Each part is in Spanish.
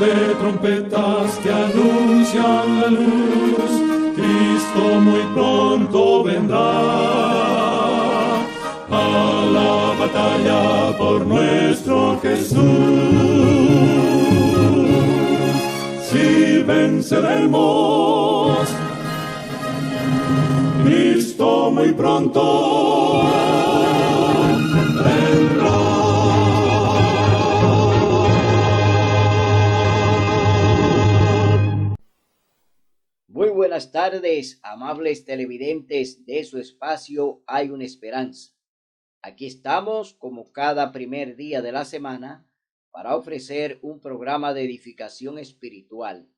de trompetas que anuncian la luz, Cristo muy pronto vendrá a la batalla por nuestro Jesús. Si venceremos, Cristo muy pronto vendrá. Muy buenas tardes, amables televidentes de su espacio Hay una Esperanza. Aquí estamos como cada primer día de la semana para ofrecer un programa de edificación espiritual.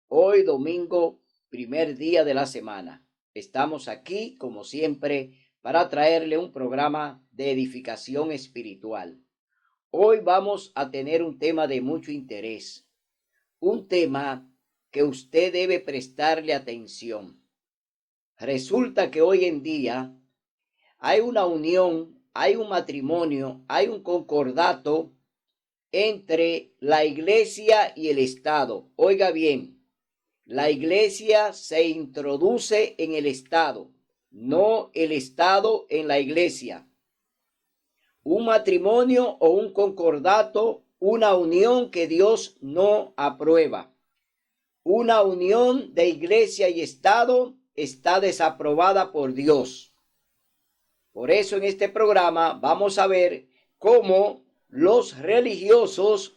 Hoy domingo, primer día de la semana. Estamos aquí como siempre para traerle un programa de edificación espiritual. Hoy vamos a tener un tema de mucho interés, un tema que usted debe prestarle atención. Resulta que hoy en día hay una unión, hay un matrimonio, hay un concordato entre la iglesia y el Estado. Oiga bien, la iglesia se introduce en el Estado, no el Estado en la iglesia. Un matrimonio o un concordato, una unión que Dios no aprueba. Una unión de iglesia y Estado está desaprobada por Dios. Por eso en este programa vamos a ver cómo los religiosos,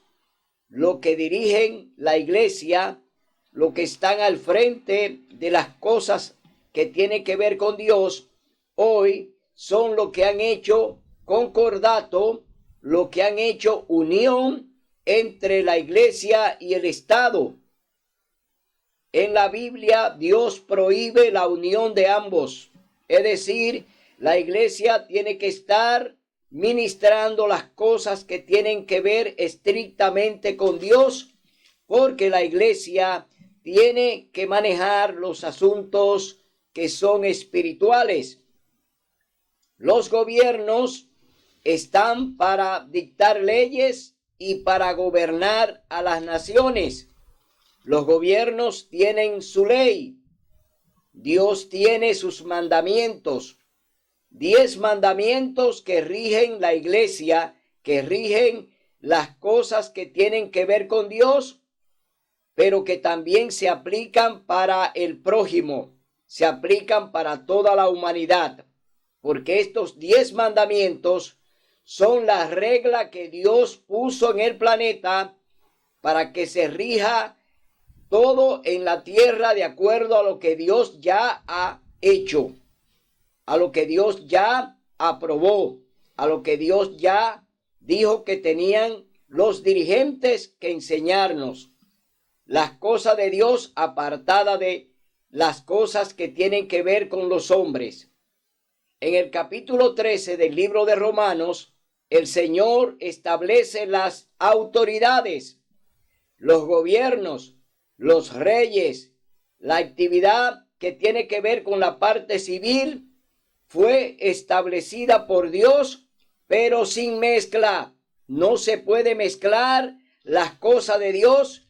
los que dirigen la iglesia, los que están al frente de las cosas que tienen que ver con Dios, hoy son los que han hecho concordato, los que han hecho unión entre la iglesia y el Estado. En la Biblia, Dios prohíbe la unión de ambos. Es decir, la iglesia tiene que estar ministrando las cosas que tienen que ver estrictamente con Dios, porque la iglesia tiene que manejar los asuntos que son espirituales. Los gobiernos están para dictar leyes y para gobernar a las naciones. Los gobiernos tienen su ley. Dios tiene sus mandamientos. 10 mandamientos que rigen la iglesia, que rigen las cosas que tienen que ver con Dios, pero que también se aplican para el prójimo, se aplican para toda la humanidad, porque estos 10 mandamientos son la regla que Dios puso en el planeta para que se rija todo en la tierra de acuerdo a lo que Dios ya ha hecho, a lo que Dios ya aprobó, a lo que Dios ya dijo que tenían los dirigentes que enseñarnos. Las cosas de Dios apartadas de las cosas que tienen que ver con los hombres. En el capítulo 13 del libro de Romanos, el Señor establece las autoridades, los gobiernos, los reyes, la actividad que tiene que ver con la parte civil fue establecida por Dios, pero sin mezcla. No se puede mezclar las cosas de Dios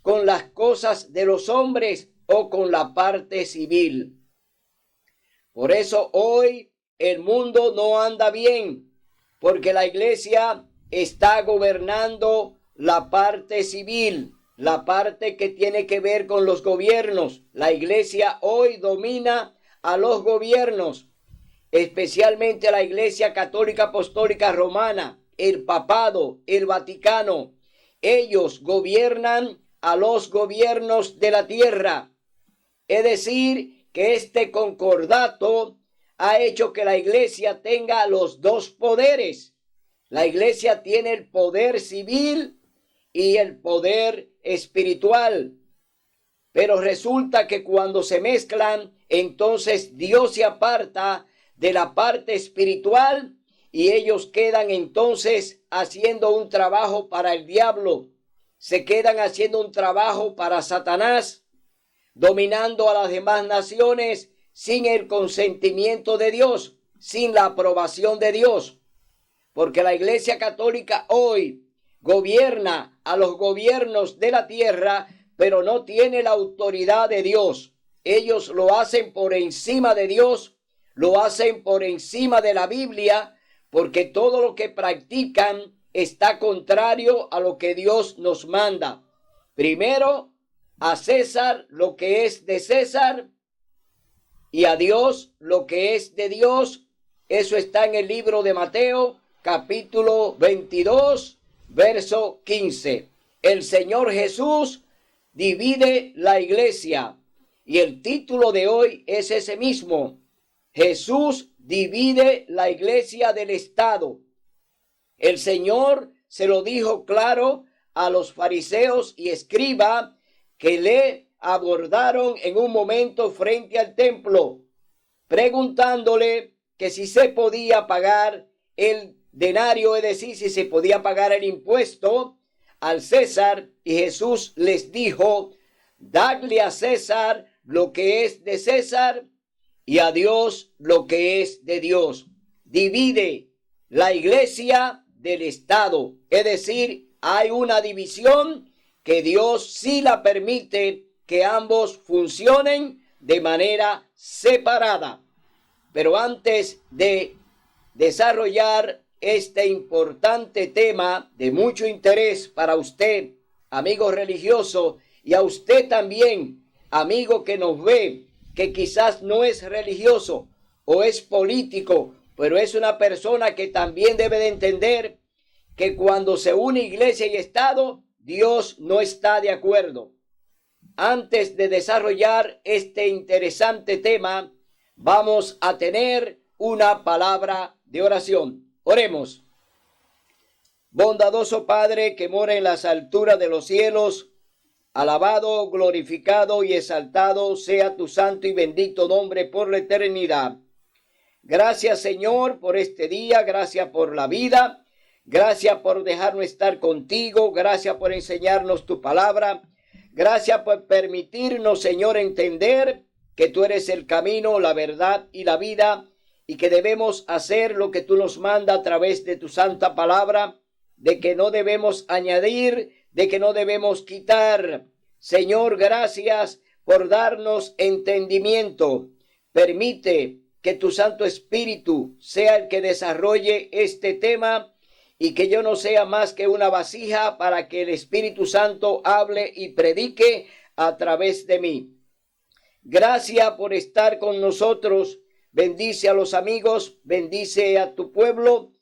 con las cosas de los hombres o con la parte civil. Por eso hoy el mundo no anda bien, porque la iglesia está gobernando la parte civil, la parte que tiene que ver con los gobiernos. La iglesia hoy domina a los gobiernos, especialmente a la Iglesia Católica Apostólica Romana, el Papado, el Vaticano. Ellos gobiernan a los gobiernos de la tierra. Es decir, que este concordato ha hecho que la iglesia tenga los dos poderes. La iglesia tiene el poder civil y el poder espiritual. Pero resulta que cuando se mezclan, entonces Dios se aparta de la parte espiritual y ellos quedan entonces haciendo un trabajo para el diablo. Se quedan haciendo un trabajo para Satanás, dominando a las demás naciones sin el consentimiento de Dios, sin la aprobación de Dios. Porque la Iglesia Católica hoy gobierna a los gobiernos de la tierra, pero no tiene la autoridad de Dios. Ellos lo hacen por encima de Dios, lo hacen por encima de la Biblia, porque todo lo que practican está contrario a lo que Dios nos manda. Primero, a César lo que es de César y a Dios lo que es de Dios. Eso está en el libro de Mateo, capítulo 22, verso 15. El Señor Jesús divide la iglesia y el título de hoy es ese mismo. Jesús divide la iglesia del Estado. El Señor se lo dijo claro a los fariseos y escribas que le abordaron en un momento frente al templo, preguntándole que si se podía pagar el denario, es decir, si se podía pagar el impuesto al César, y Jesús les dijo: dadle a César lo que es de César y a Dios lo que es de Dios. Divide la iglesia del Estado, es decir, hay una división que Dios sí la permite que ambos funcionen de manera separada. Pero antes de desarrollar este importante tema de mucho interés para usted, amigo religioso, y a usted también, amigo que nos ve, que quizás no es religioso o es político, pero es una persona que también debe de entender que cuando se une iglesia y Estado, Dios no está de acuerdo. Antes de desarrollar este interesante tema, vamos a tener una palabra de oración. Oremos. Bondadoso Padre que mora en las alturas de los cielos, alabado, glorificado y exaltado sea tu santo y bendito nombre por la eternidad. Gracias, Señor, por este día, gracias por la vida, gracias por dejarnos estar contigo, gracias por enseñarnos tu palabra, gracias por permitirnos, Señor, entender que tú eres el camino, la verdad y la vida, y que debemos hacer lo que tú nos mandas a través de tu santa palabra, de que no debemos añadir, de que no debemos quitar. Señor, gracias por darnos entendimiento. Permite que tu Santo Espíritu sea el que desarrolle este tema y que yo no sea más que una vasija para que el Espíritu Santo hable y predique a través de mí. Gracias por estar con nosotros. Bendice a los amigos, bendice a tu pueblo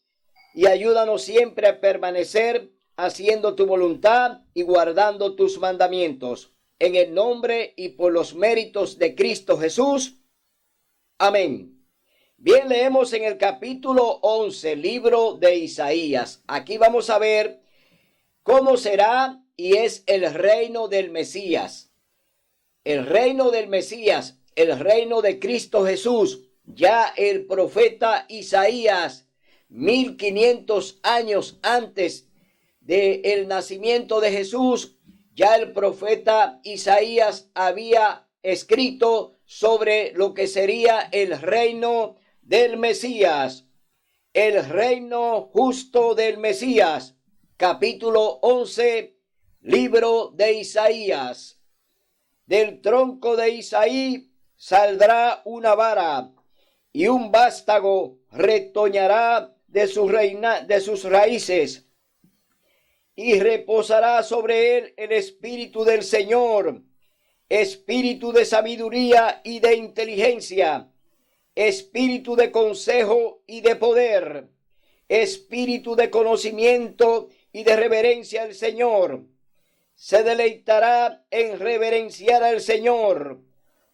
y ayúdanos siempre a permanecer haciendo tu voluntad y guardando tus mandamientos. En el nombre y por los méritos de Cristo Jesús. Amén. Bien, leemos en el capítulo 11, libro de Isaías. Aquí vamos a ver cómo será y es el reino del Mesías. El reino del Mesías, el reino de Cristo Jesús. Ya el profeta Isaías, 1500 años antes del nacimiento de Jesús, ya el profeta Isaías había escrito sobre lo que sería el reino del Mesías, el reino justo del Mesías. Capítulo 11, libro de Isaías. Del tronco de Isaí saldrá una vara, y un vástago retoñará de sus raíces, y reposará sobre él el espíritu del Señor, espíritu de sabiduría y de inteligencia, espíritu de consejo y de poder, espíritu de conocimiento y de reverencia al Señor. Se deleitará en reverenciar al Señor.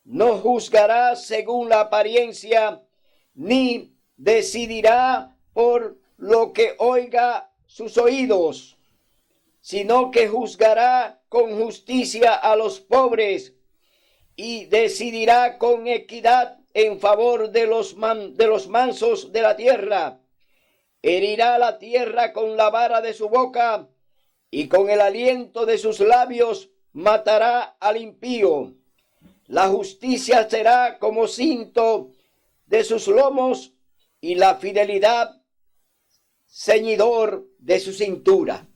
No juzgará según la apariencia, ni decidirá por lo que oiga sus oídos, sino que juzgará con justicia a los pobres y decidirá con equidad en favor de los mansos de la tierra. Herirá la tierra con la vara de su boca, y con el aliento de sus labios matará al impío. La justicia será como cinto de sus lomos, y la fidelidad ceñidor de su cintura.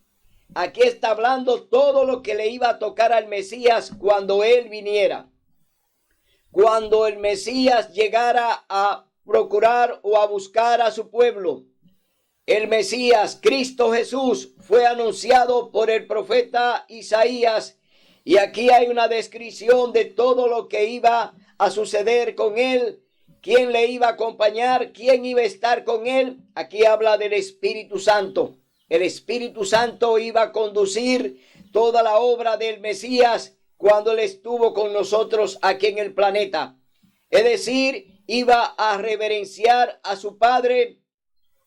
aquí está hablando todo lo que le iba a tocar al Mesías cuando él viniera. Cuando el Mesías llegara a procurar o a buscar a su pueblo. El Mesías, Cristo Jesús, fue anunciado por el profeta Isaías. Y aquí hay una descripción de todo lo que iba a suceder con él, quién le iba a acompañar, quién iba a estar con él. Aquí habla del Espíritu Santo. El Espíritu Santo iba a conducir toda la obra del Mesías cuando él estuvo con nosotros aquí en el planeta. Es decir, iba a reverenciar a su Padre,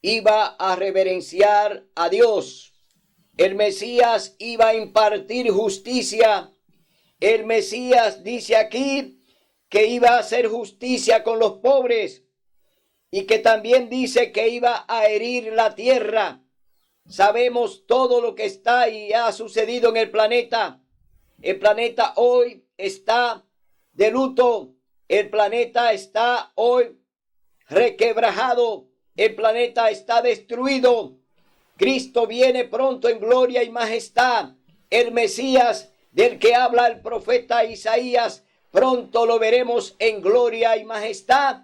iba a reverenciar a Dios. El Mesías iba a impartir justicia. El Mesías dice aquí que iba a hacer justicia con los pobres y que también dice que iba a herir la tierra. Sabemos todo lo que está y ha sucedido en el planeta. El planeta hoy está de luto. El planeta está hoy requebrajado. El planeta está destruido. Cristo viene pronto en gloria y majestad. El Mesías del que habla el profeta Isaías, pronto lo veremos en gloria y majestad,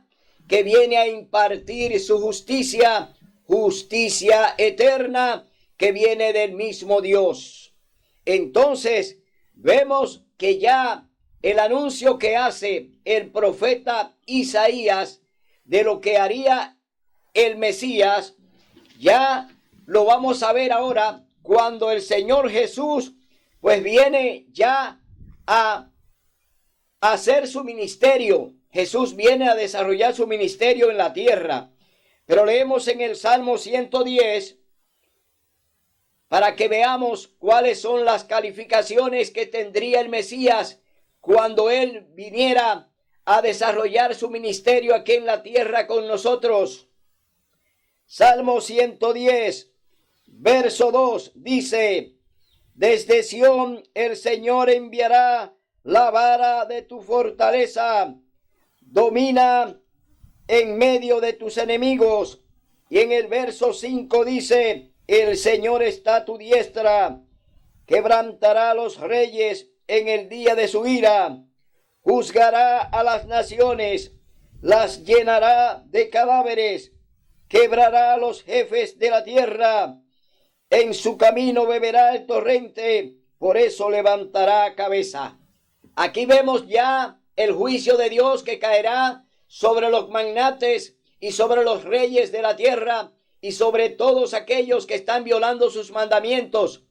que viene a impartir su justicia, justicia eterna, que viene del mismo Dios. Entonces, vemos que ya el anuncio que hace el profeta Isaías de lo que haría el Mesías, ya lo vamos a ver ahora cuando el Señor Jesús pues viene ya a hacer su ministerio. Jesús viene a desarrollar su ministerio en la tierra. Pero leemos en el Salmo 110 para que veamos cuáles son las calificaciones que tendría el Mesías cuando él viniera a desarrollar su ministerio aquí en la tierra con nosotros. Salmo 110, verso 2 dice: desde Sión el Señor enviará la vara de tu fortaleza, domina en medio de tus enemigos. Y en el verso 5 dice: el Señor está a tu diestra, quebrantará a los reyes en el día de su ira, juzgará a las naciones, las llenará de cadáveres, quebrará a los jefes de la tierra, en su camino beberá el torrente, por eso levantará cabeza. Aquí vemos ya el juicio de Dios que caerá sobre los magnates y sobre los reyes de la tierra y sobre todos aquellos que están violando sus mandamientos.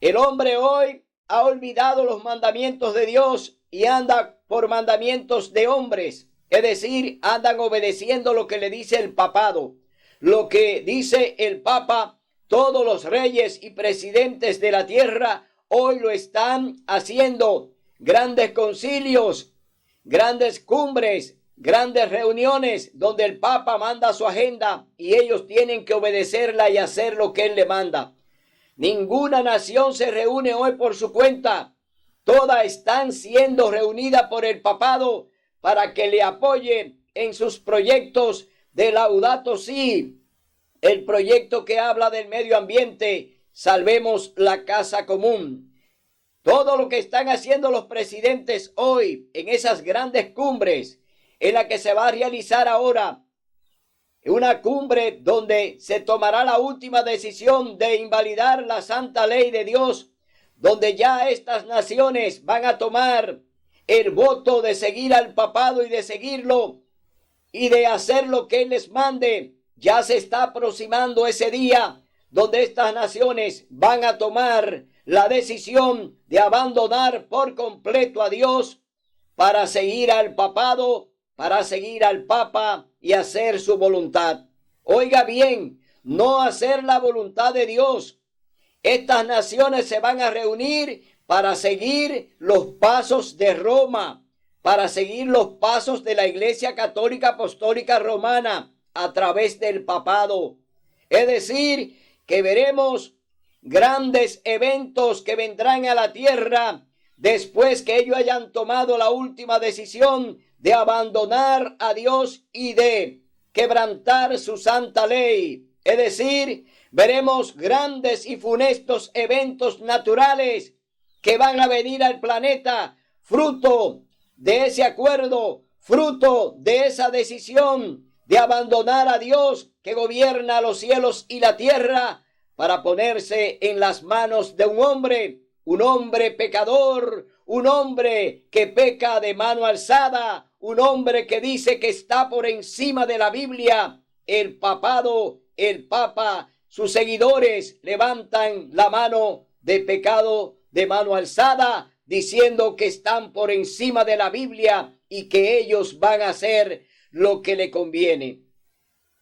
El hombre hoy ha olvidado los mandamientos de Dios y anda por mandamientos de hombres, es decir, andan obedeciendo lo que le dice el papado, lo que dice el papa. Todos los reyes y presidentes de la tierra hoy lo están haciendo. Grandes concilios, grandes cumbres, grandes reuniones donde el Papa manda su agenda y ellos tienen que obedecerla y hacer lo que él le manda. Ninguna nación se reúne hoy por su cuenta. Todas están siendo reunidas por el papado para que le apoye en sus proyectos de Laudato Si, el proyecto que habla del medio ambiente, salvemos la casa común. Todo lo que están haciendo los presidentes hoy en esas grandes cumbres, en la que se va a realizar ahora, una cumbre donde se tomará la última decisión de invalidar la santa ley de Dios, donde ya estas naciones van a tomar el voto de seguir al papado y de seguirlo y de hacer lo que él les mande. Ya se está aproximando ese día donde estas naciones van a tomar la decisión de abandonar por completo a Dios para seguir al papado, para seguir al papa y hacer su voluntad. Oiga bien, no hacer la voluntad de Dios. Estas naciones se van a reunir para seguir los pasos de Roma, para seguir los pasos de la Iglesia Católica Apostólica Romana a través del papado. Es decir, que veremos grandes eventos que vendrán a la tierra después que ellos hayan tomado la última decisión de abandonar a Dios y de quebrantar su santa ley. Es decir, veremos grandes y funestos eventos naturales que van a venir al planeta, fruto de ese acuerdo, fruto de esa decisión de abandonar a Dios que gobierna los cielos y la tierra para ponerse en las manos de un hombre pecador, un hombre que peca de mano alzada, un hombre que dice que está por encima de la Biblia. El papado, el papa, sus seguidores levantan la mano de pecado de mano alzada, diciendo que están por encima de la Biblia y que ellos van a hacer lo que le conviene.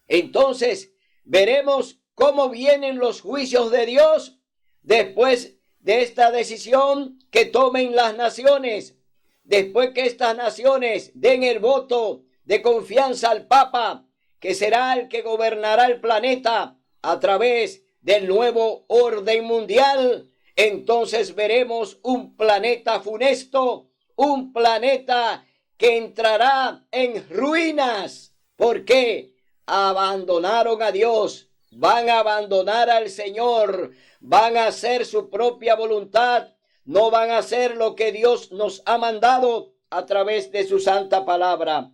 Entonces veremos cómo vienen los juicios de Dios después de esta decisión que tomen las naciones, después que estas naciones den el voto de confianza al Papa, que será el que gobernará el planeta a través del nuevo orden mundial. Entonces veremos un planeta funesto, un planeta que entrará en ruinas. ¿Por qué? Abandonaron a Dios, van a abandonar al Señor, van a hacer su propia voluntad, no van a hacer lo que Dios nos ha mandado a través de su santa palabra.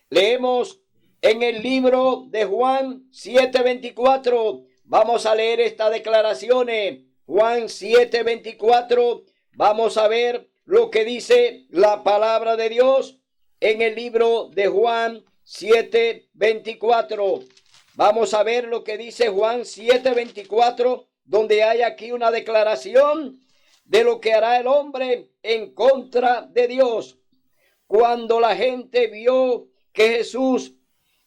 Leemos en el libro de Juan 7:24, vamos a leer esta declaración. Juan 7:24, vamos a ver lo que dice la palabra de Dios en el libro de Juan 7:24. Vamos a ver lo que dice Juan 7:24, donde hay aquí una declaración de lo que hará el hombre en contra de Dios. Cuando la gente vio que Jesús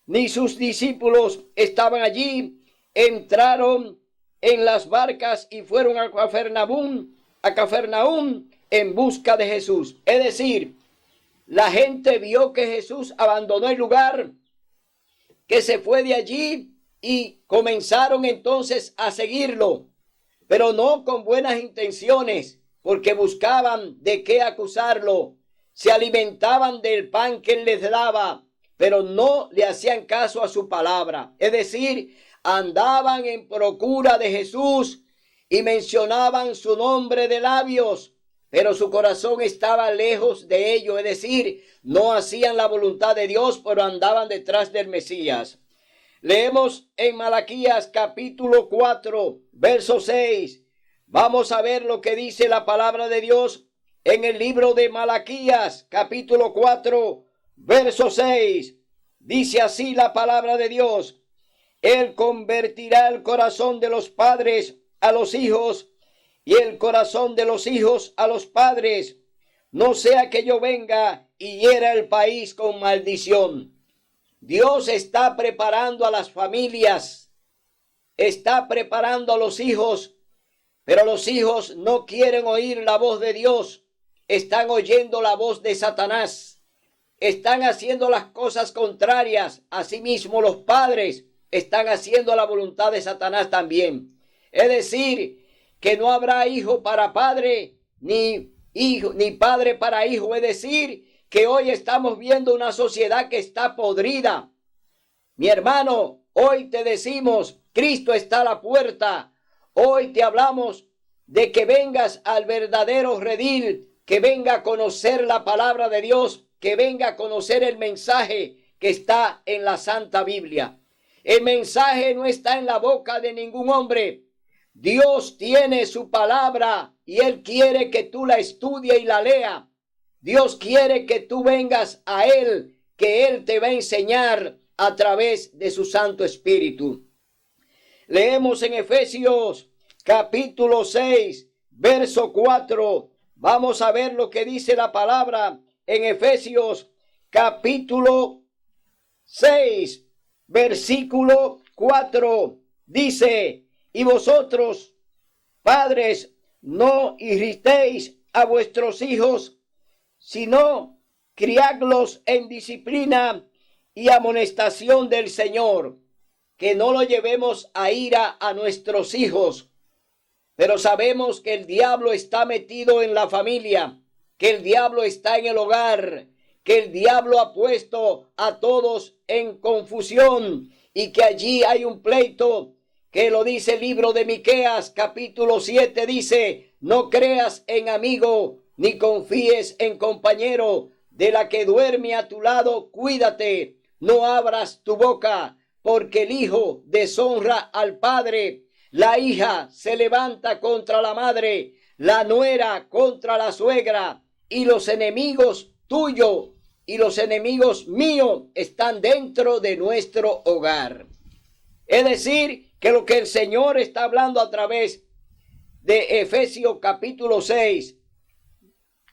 ni sus discípulos estaban allí, entraron en las barcas y fueron a Cafarnaúm en busca de Jesús. Es decir, la gente vio que Jesús abandonó el lugar, que se fue de allí y comenzaron entonces a seguirlo, pero no con buenas intenciones, porque buscaban de qué acusarlo. Se alimentaban del pan que él les daba, pero no le hacían caso a su palabra. Es decir, andaban en procura de Jesús y mencionaban su nombre de labios, pero su corazón estaba lejos de ello. Es decir, no hacían la voluntad de Dios, pero andaban detrás del Mesías. Leemos en Malaquías capítulo 4, verso 6. Vamos a ver lo que dice la palabra de Dios en el libro de Malaquías capítulo 4, verso 6. Dice así la palabra de Dios: Él convertirá el corazón de los padres a los hijos y el corazón de los hijos a los padres, no sea que yo venga y hiera el país con maldición. Dios está preparando a las familias, está preparando a los hijos, pero los hijos no quieren oír la voz de Dios, están oyendo la voz de Satanás, están haciendo las cosas contrarias. Asimismo, los padres están haciendo la voluntad de Satanás también. Es decir, que no habrá hijo para padre, ni padre para hijo. Es decir, que hoy estamos viendo una sociedad que está podrida. Mi hermano, hoy te decimos, Cristo está a la puerta. Hoy te hablamos de que vengas al verdadero redil, que venga a conocer la palabra de Dios, que venga a conocer el mensaje que está en la Santa Biblia. El mensaje no está en la boca de ningún hombre. Dios tiene su palabra y Él quiere que tú la estudies y la leas. Dios quiere que tú vengas a Él, que Él te va a enseñar a través de su Santo Espíritu. Leemos en Efesios capítulo 6, verso 4. Vamos a ver lo que dice la palabra en Efesios capítulo 6, versículo 4. Dice: y vosotros, padres, no irritéis a vuestros hijos, sino criadlos en disciplina y amonestación del Señor. Que no lo llevemos a ira a nuestros hijos. Pero sabemos que el diablo está metido en la familia, que el diablo está en el hogar, que el diablo ha puesto a todos en confusión y que allí hay un pleito que lo dice el libro de Miqueas, capítulo 7, dice: no creas en amigo, ni confíes en compañero. De la que duerme a tu lado, cuídate. No abras tu boca, porque el hijo deshonra al padre. La hija se levanta contra la madre, la nuera contra la suegra, y los enemigos tuyos y los enemigos míos están dentro de nuestro hogar. Es decir, que lo que el Señor está hablando a través de Efesios capítulo 6,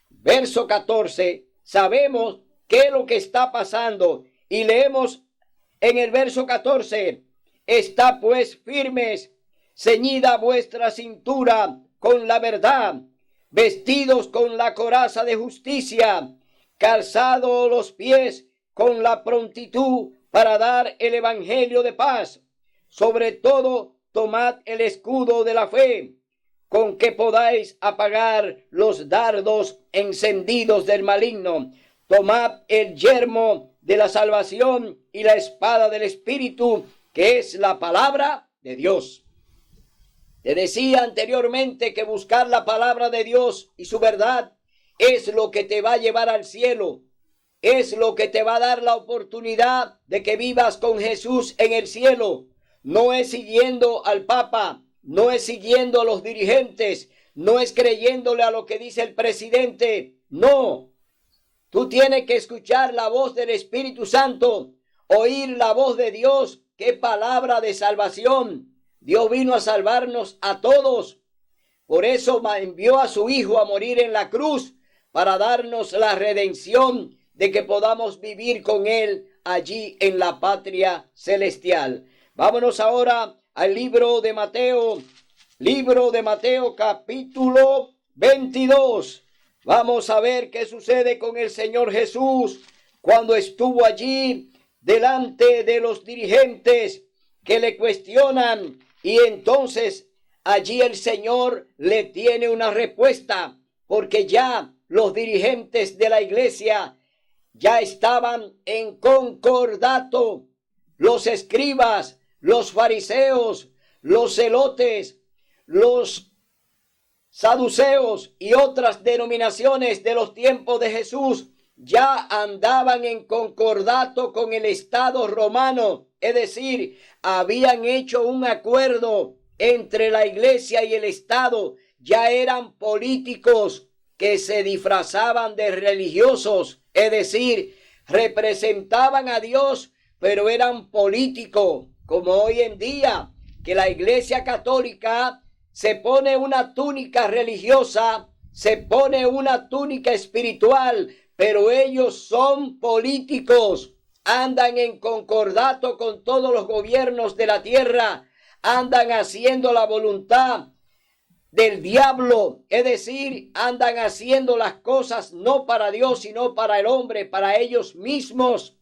verso 14, sabemos qué es lo que está pasando. Y leemos en el verso 14: está pues firmes, ceñida vuestra cintura con la verdad, vestidos con la coraza de justicia, calzados los pies con la prontitud para dar el evangelio de paz. Sobre todo, tomad el escudo de la fe, con que podáis apagar los dardos encendidos del maligno. Tomad el yermo de la salvación y la espada del Espíritu, que es la palabra de Dios. Te decía anteriormente que buscar la palabra de Dios y su verdad es lo que te va a llevar al cielo. Es lo que te va a dar la oportunidad de que vivas con Jesús en el cielo. No es siguiendo al Papa, no es siguiendo a los dirigentes, no es creyéndole a lo que dice el presidente. No, tú tienes que escuchar la voz del Espíritu Santo, oír la voz de Dios. ¡Qué palabra de salvación! Dios vino a salvarnos a todos. Por eso envió a su Hijo a morir en la cruz, para darnos la redención de que podamos vivir con Él allí en la patria celestial. Vámonos ahora al libro de Mateo capítulo 22. Vamos a ver qué sucede con el Señor Jesús cuando estuvo allí delante de los dirigentes que le cuestionan, y entonces allí el Señor le tiene una respuesta, porque ya los dirigentes de la iglesia ya estaban en concordato. Los escribas, los fariseos, los celotes, los saduceos y otras denominaciones de los tiempos de Jesús ya andaban en concordato con el Estado romano. Es decir, habían hecho un acuerdo entre la iglesia y el Estado. Ya eran políticos que se disfrazaban de religiosos. Es decir, representaban a Dios, pero eran políticos. Como hoy en día, que la iglesia católica se pone una túnica religiosa, se pone una túnica espiritual, pero ellos son políticos, andan en concordato con todos los gobiernos de la tierra, andan haciendo la voluntad del diablo, es decir, andan haciendo las cosas no para Dios, sino para el hombre, para ellos mismos.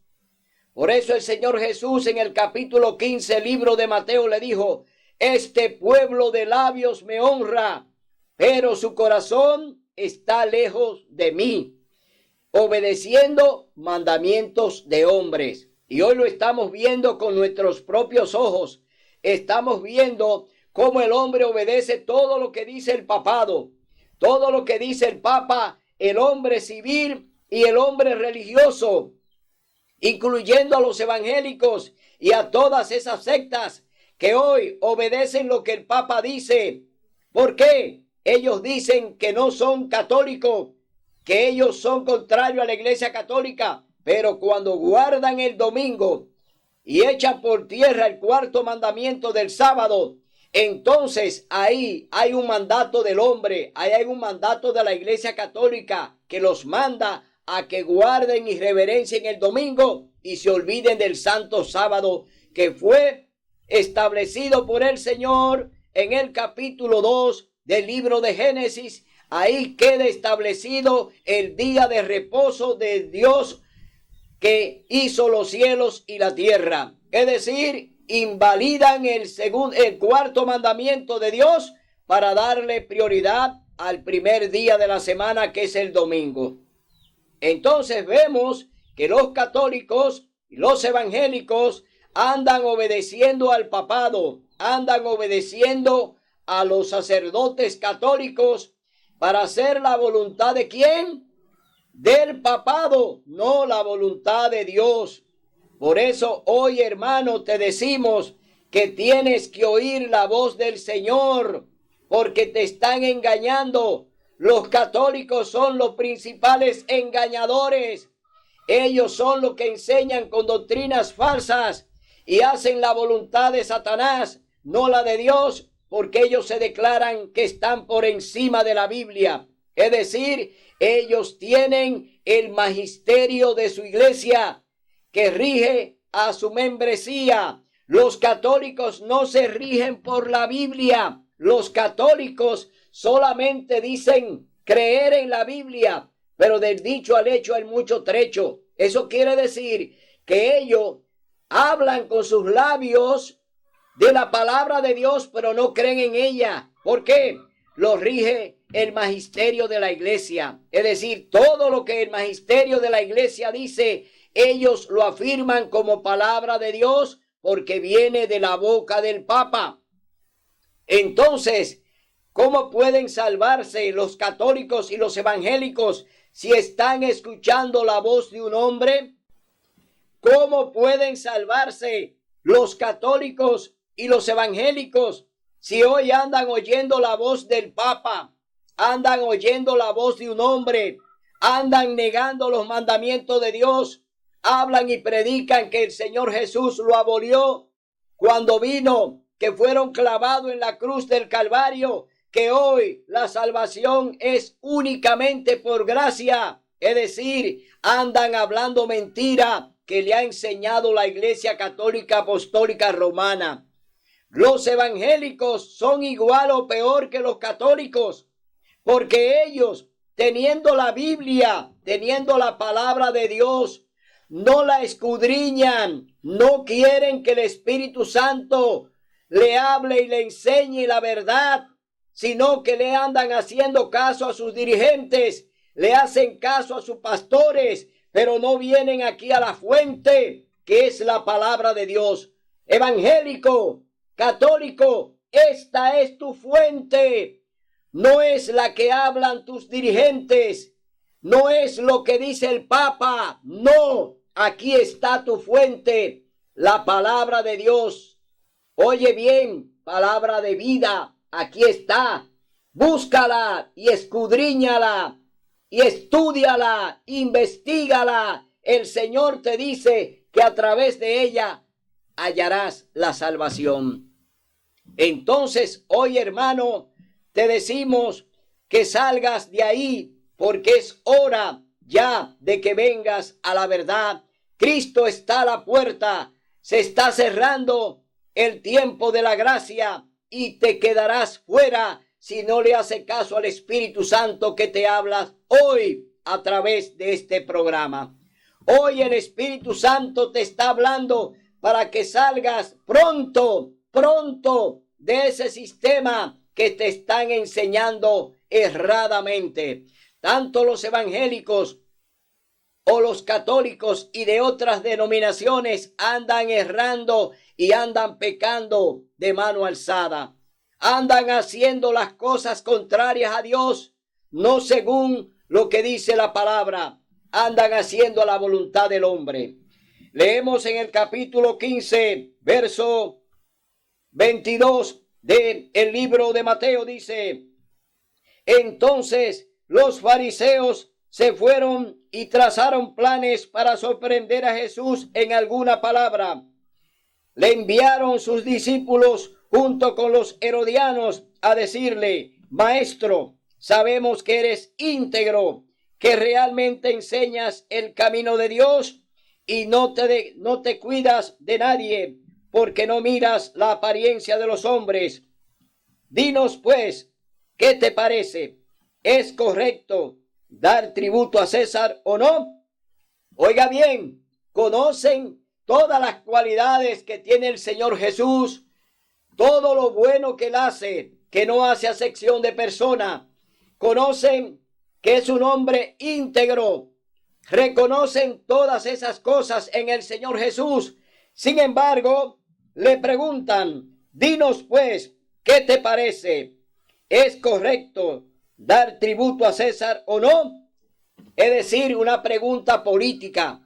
Por eso el Señor Jesús en el capítulo 15, libro de Mateo, le dijo: este pueblo de labios me honra, pero su corazón está lejos de mí, obedeciendo mandamientos de hombres. Y hoy lo estamos viendo con nuestros propios ojos. Estamos viendo cómo el hombre obedece todo lo que dice el papado, todo lo que dice el papa, el hombre civil y el hombre religioso, incluyendo a los evangélicos y a todas esas sectas que hoy obedecen lo que el papa dice. ¿Por qué? Ellos dicen que no son católicos, que ellos son contrarios a la iglesia católica, pero cuando guardan el domingo y echan por tierra el cuarto mandamiento del sábado, entonces ahí hay un mandato del hombre, ahí hay un mandato de la iglesia católica que los manda a que guarden y reverencien el domingo y se olviden del santo sábado que fue establecido por el Señor en el capítulo 2 del libro de Génesis. Ahí queda establecido el día de reposo de Dios que hizo los cielos y la tierra. Es decir, invalidan el cuarto mandamiento de Dios para darle prioridad al primer día de la semana, que es el domingo. Entonces vemos que los católicos y los evangélicos andan obedeciendo al papado, andan obedeciendo a los sacerdotes católicos para hacer la voluntad ¿de quién? Del papado, no la voluntad de Dios. Por eso hoy, hermano, te decimos que tienes que oír la voz del Señor, porque te están engañando. Los católicos son los principales engañadores. Ellos son los que enseñan con doctrinas falsas y hacen la voluntad de Satanás, no la de Dios, porque ellos se declaran que están por encima de la Biblia. Es decir, ellos tienen el magisterio de su iglesia que rige a su membresía. Los católicos no se rigen por la Biblia. Los católicos solamente dicen creer en la Biblia, pero del dicho al hecho hay mucho trecho. Eso quiere decir que ellos hablan con sus labios de la palabra de Dios, pero no creen en ella. ¿Por qué? Lo rige el magisterio de la iglesia. Es decir, todo lo que el magisterio de la iglesia dice, ellos lo afirman como palabra de Dios porque viene de la boca del Papa. Entonces, ¿cómo pueden salvarse los católicos y los evangélicos si están escuchando la voz de un hombre? ¿Cómo pueden salvarse los católicos y los evangélicos si hoy andan oyendo la voz del Papa, andan oyendo la voz de un hombre, andan negando los mandamientos de Dios, hablan y predican que el Señor Jesús lo abolió cuando vino, que fueron clavados en la cruz del Calvario, que hoy la salvación es únicamente por gracia? Es decir, andan hablando mentira que le ha enseñado la Iglesia Católica Apostólica Romana. Los evangélicos son igual o peor que los católicos, porque ellos, teniendo la Biblia, teniendo la palabra de Dios, no la escudriñan, no quieren que el Espíritu Santo le hable y le enseñe la verdad, sino que le andan haciendo caso a sus dirigentes, le hacen caso a sus pastores, pero no vienen aquí a la fuente, que es la palabra de Dios. Evangélico, católico, esta es tu fuente, no es la que hablan tus dirigentes, no es lo que dice el Papa, no, aquí está tu fuente, la palabra de Dios. Oye bien, palabra de vida, aquí está, búscala y escudriñala y estúdiala, investígala. El Señor te dice que a través de ella hallarás la salvación. Entonces, hoy, hermano, te decimos que salgas de ahí, porque es hora ya de que vengas a la verdad. Cristo está a la puerta, se está cerrando el tiempo de la gracia y te quedarás fuera si no le haces caso al Espíritu Santo que te habla hoy a través de este programa. Hoy el Espíritu Santo te está hablando para que salgas pronto de ese sistema que te están enseñando erradamente. Tanto los evangélicos o los católicos y de otras denominaciones andan errando y andan pecando de mano alzada. Andan haciendo las cosas contrarias a Dios, no según lo que dice la palabra. Andan haciendo la voluntad del hombre. Leemos en el capítulo 15, verso 22 del libro de Mateo, dice: entonces los fariseos se fueron y trazaron planes para sorprender a Jesús en alguna palabra. Le enviaron sus discípulos junto con los herodianos a decirle: Maestro, sabemos que eres íntegro, que realmente enseñas el camino de Dios y no te cuidas de nadie, porque no miras la apariencia de los hombres. Dinos pues, ¿qué te parece? ¿Es correcto dar tributo a César o no? Oiga bien, conocen todas las cualidades que tiene el Señor Jesús, todo lo bueno que él hace, que no hace acepción de persona. Conocen que es un hombre íntegro. Reconocen todas esas cosas en el Señor Jesús. Sin embargo, le preguntan: Dinos pues, ¿qué te parece? ¿Es correcto dar tributo a César o no? Es decir, una pregunta política.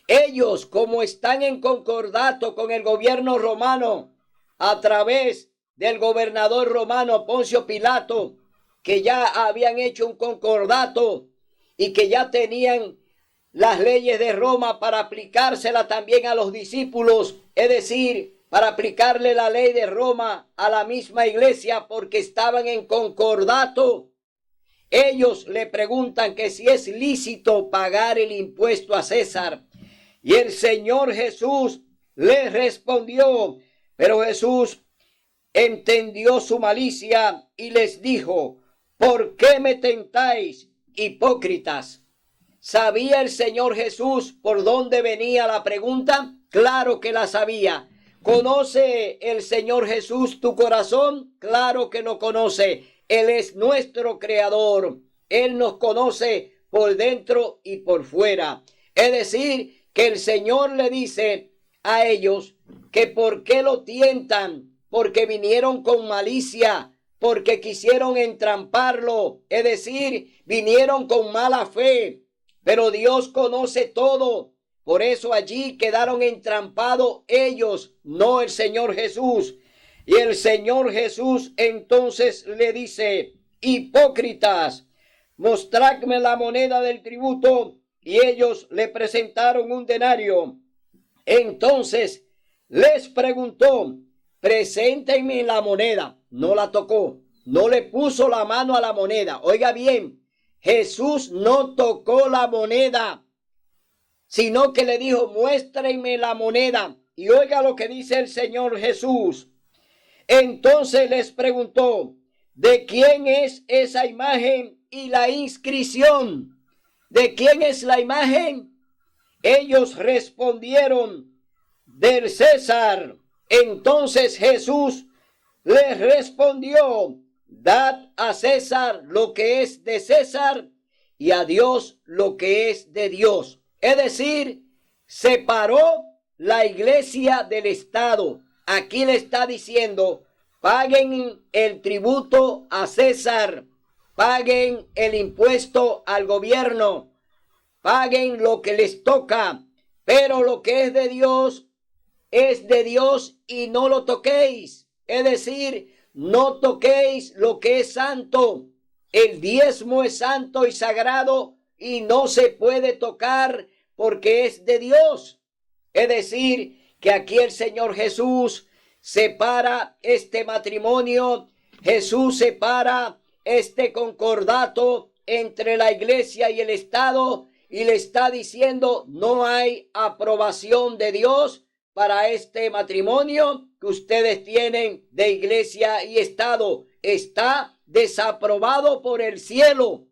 Ellos, como están en concordato con el gobierno romano a través del gobernador romano Poncio Pilato, que ya habían hecho un concordato y que ya tenían las leyes de Roma para aplicársela también a los discípulos, es decir, para aplicarle la ley de Roma a la misma iglesia porque estaban en concordato. Ellos le preguntan que si es lícito pagar el impuesto a César. Y el Señor Jesús les respondió, pero Jesús entendió su malicia y les dijo, ¿por qué me tentáis, hipócritas? ¿Sabía el Señor Jesús por dónde venía la pregunta? Claro que la sabía. ¿Conoce el Señor Jesús tu corazón? Claro que lo conoce. Él es nuestro creador. Él nos conoce por dentro y por fuera. Es decir, que el Señor le dice a ellos que por qué lo tientan, porque vinieron con malicia, porque quisieron entramparlo, es decir, vinieron con mala fe, pero Dios conoce todo. Por eso allí quedaron entrampados ellos, no el Señor Jesús. Y el Señor Jesús entonces le dice, hipócritas, mostradme la moneda del tributo. Y ellos le presentaron un denario. Entonces les preguntó, preséntenme la moneda. No la tocó, no le puso la mano a la moneda. Oiga bien, Jesús no tocó la moneda, sino que le dijo, muéstrenme la moneda. Y oiga lo que dice el Señor Jesús. Entonces les preguntó, ¿de quién es esa imagen y la inscripción? ¿De quién es la imagen? Ellos respondieron, del César. Entonces Jesús les respondió, dad a César lo que es de César y a Dios lo que es de Dios. Es decir, separó la iglesia del Estado. Aquí le está diciendo, paguen el tributo a César, paguen el impuesto al gobierno, paguen lo que les toca, pero lo que es de Dios y no lo toquéis. Es decir, no toquéis lo que es santo. El diezmo es santo y sagrado y no se puede tocar porque es de Dios. Es decir, que aquí el Señor Jesús separa este matrimonio, Jesús separa este concordato entre la iglesia y el Estado y le está diciendo, no hay aprobación de Dios para este matrimonio que ustedes tienen de iglesia y Estado. Está desaprobado por el cielo.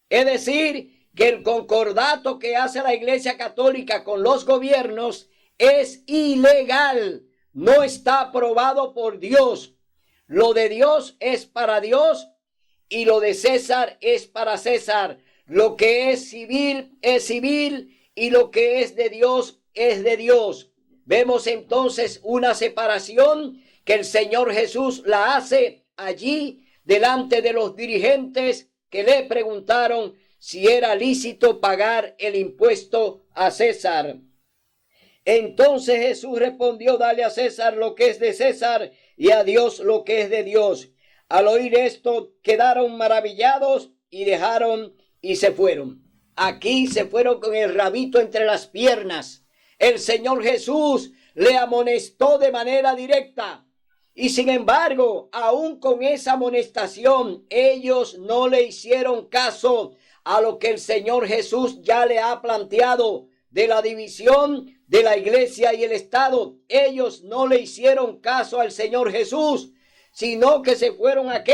Es decir, que el concordato que hace la Iglesia Católica con los gobiernos es ilegal, no está aprobado por Dios. Lo de Dios es para Dios y lo de César es para César. Lo que es civil y lo que es de Dios es de Dios. Vemos entonces una separación que el Señor Jesús la hace allí delante de los dirigentes que le preguntaron si era lícito pagar el impuesto a César. Entonces Jesús respondió, dale a César lo que es de César y a Dios lo que es de Dios. Al oír esto quedaron maravillados y dejaron y se fueron. Aquí se fueron con el rabito entre las piernas. El Señor Jesús le amonestó de manera directa. Y sin embargo, aún con esa amonestación, ellos no le hicieron caso a lo que el Señor Jesús ya le ha planteado de la división de la iglesia y el Estado. Ellos no le hicieron caso al Señor Jesús, sino que se fueron ¿a qué?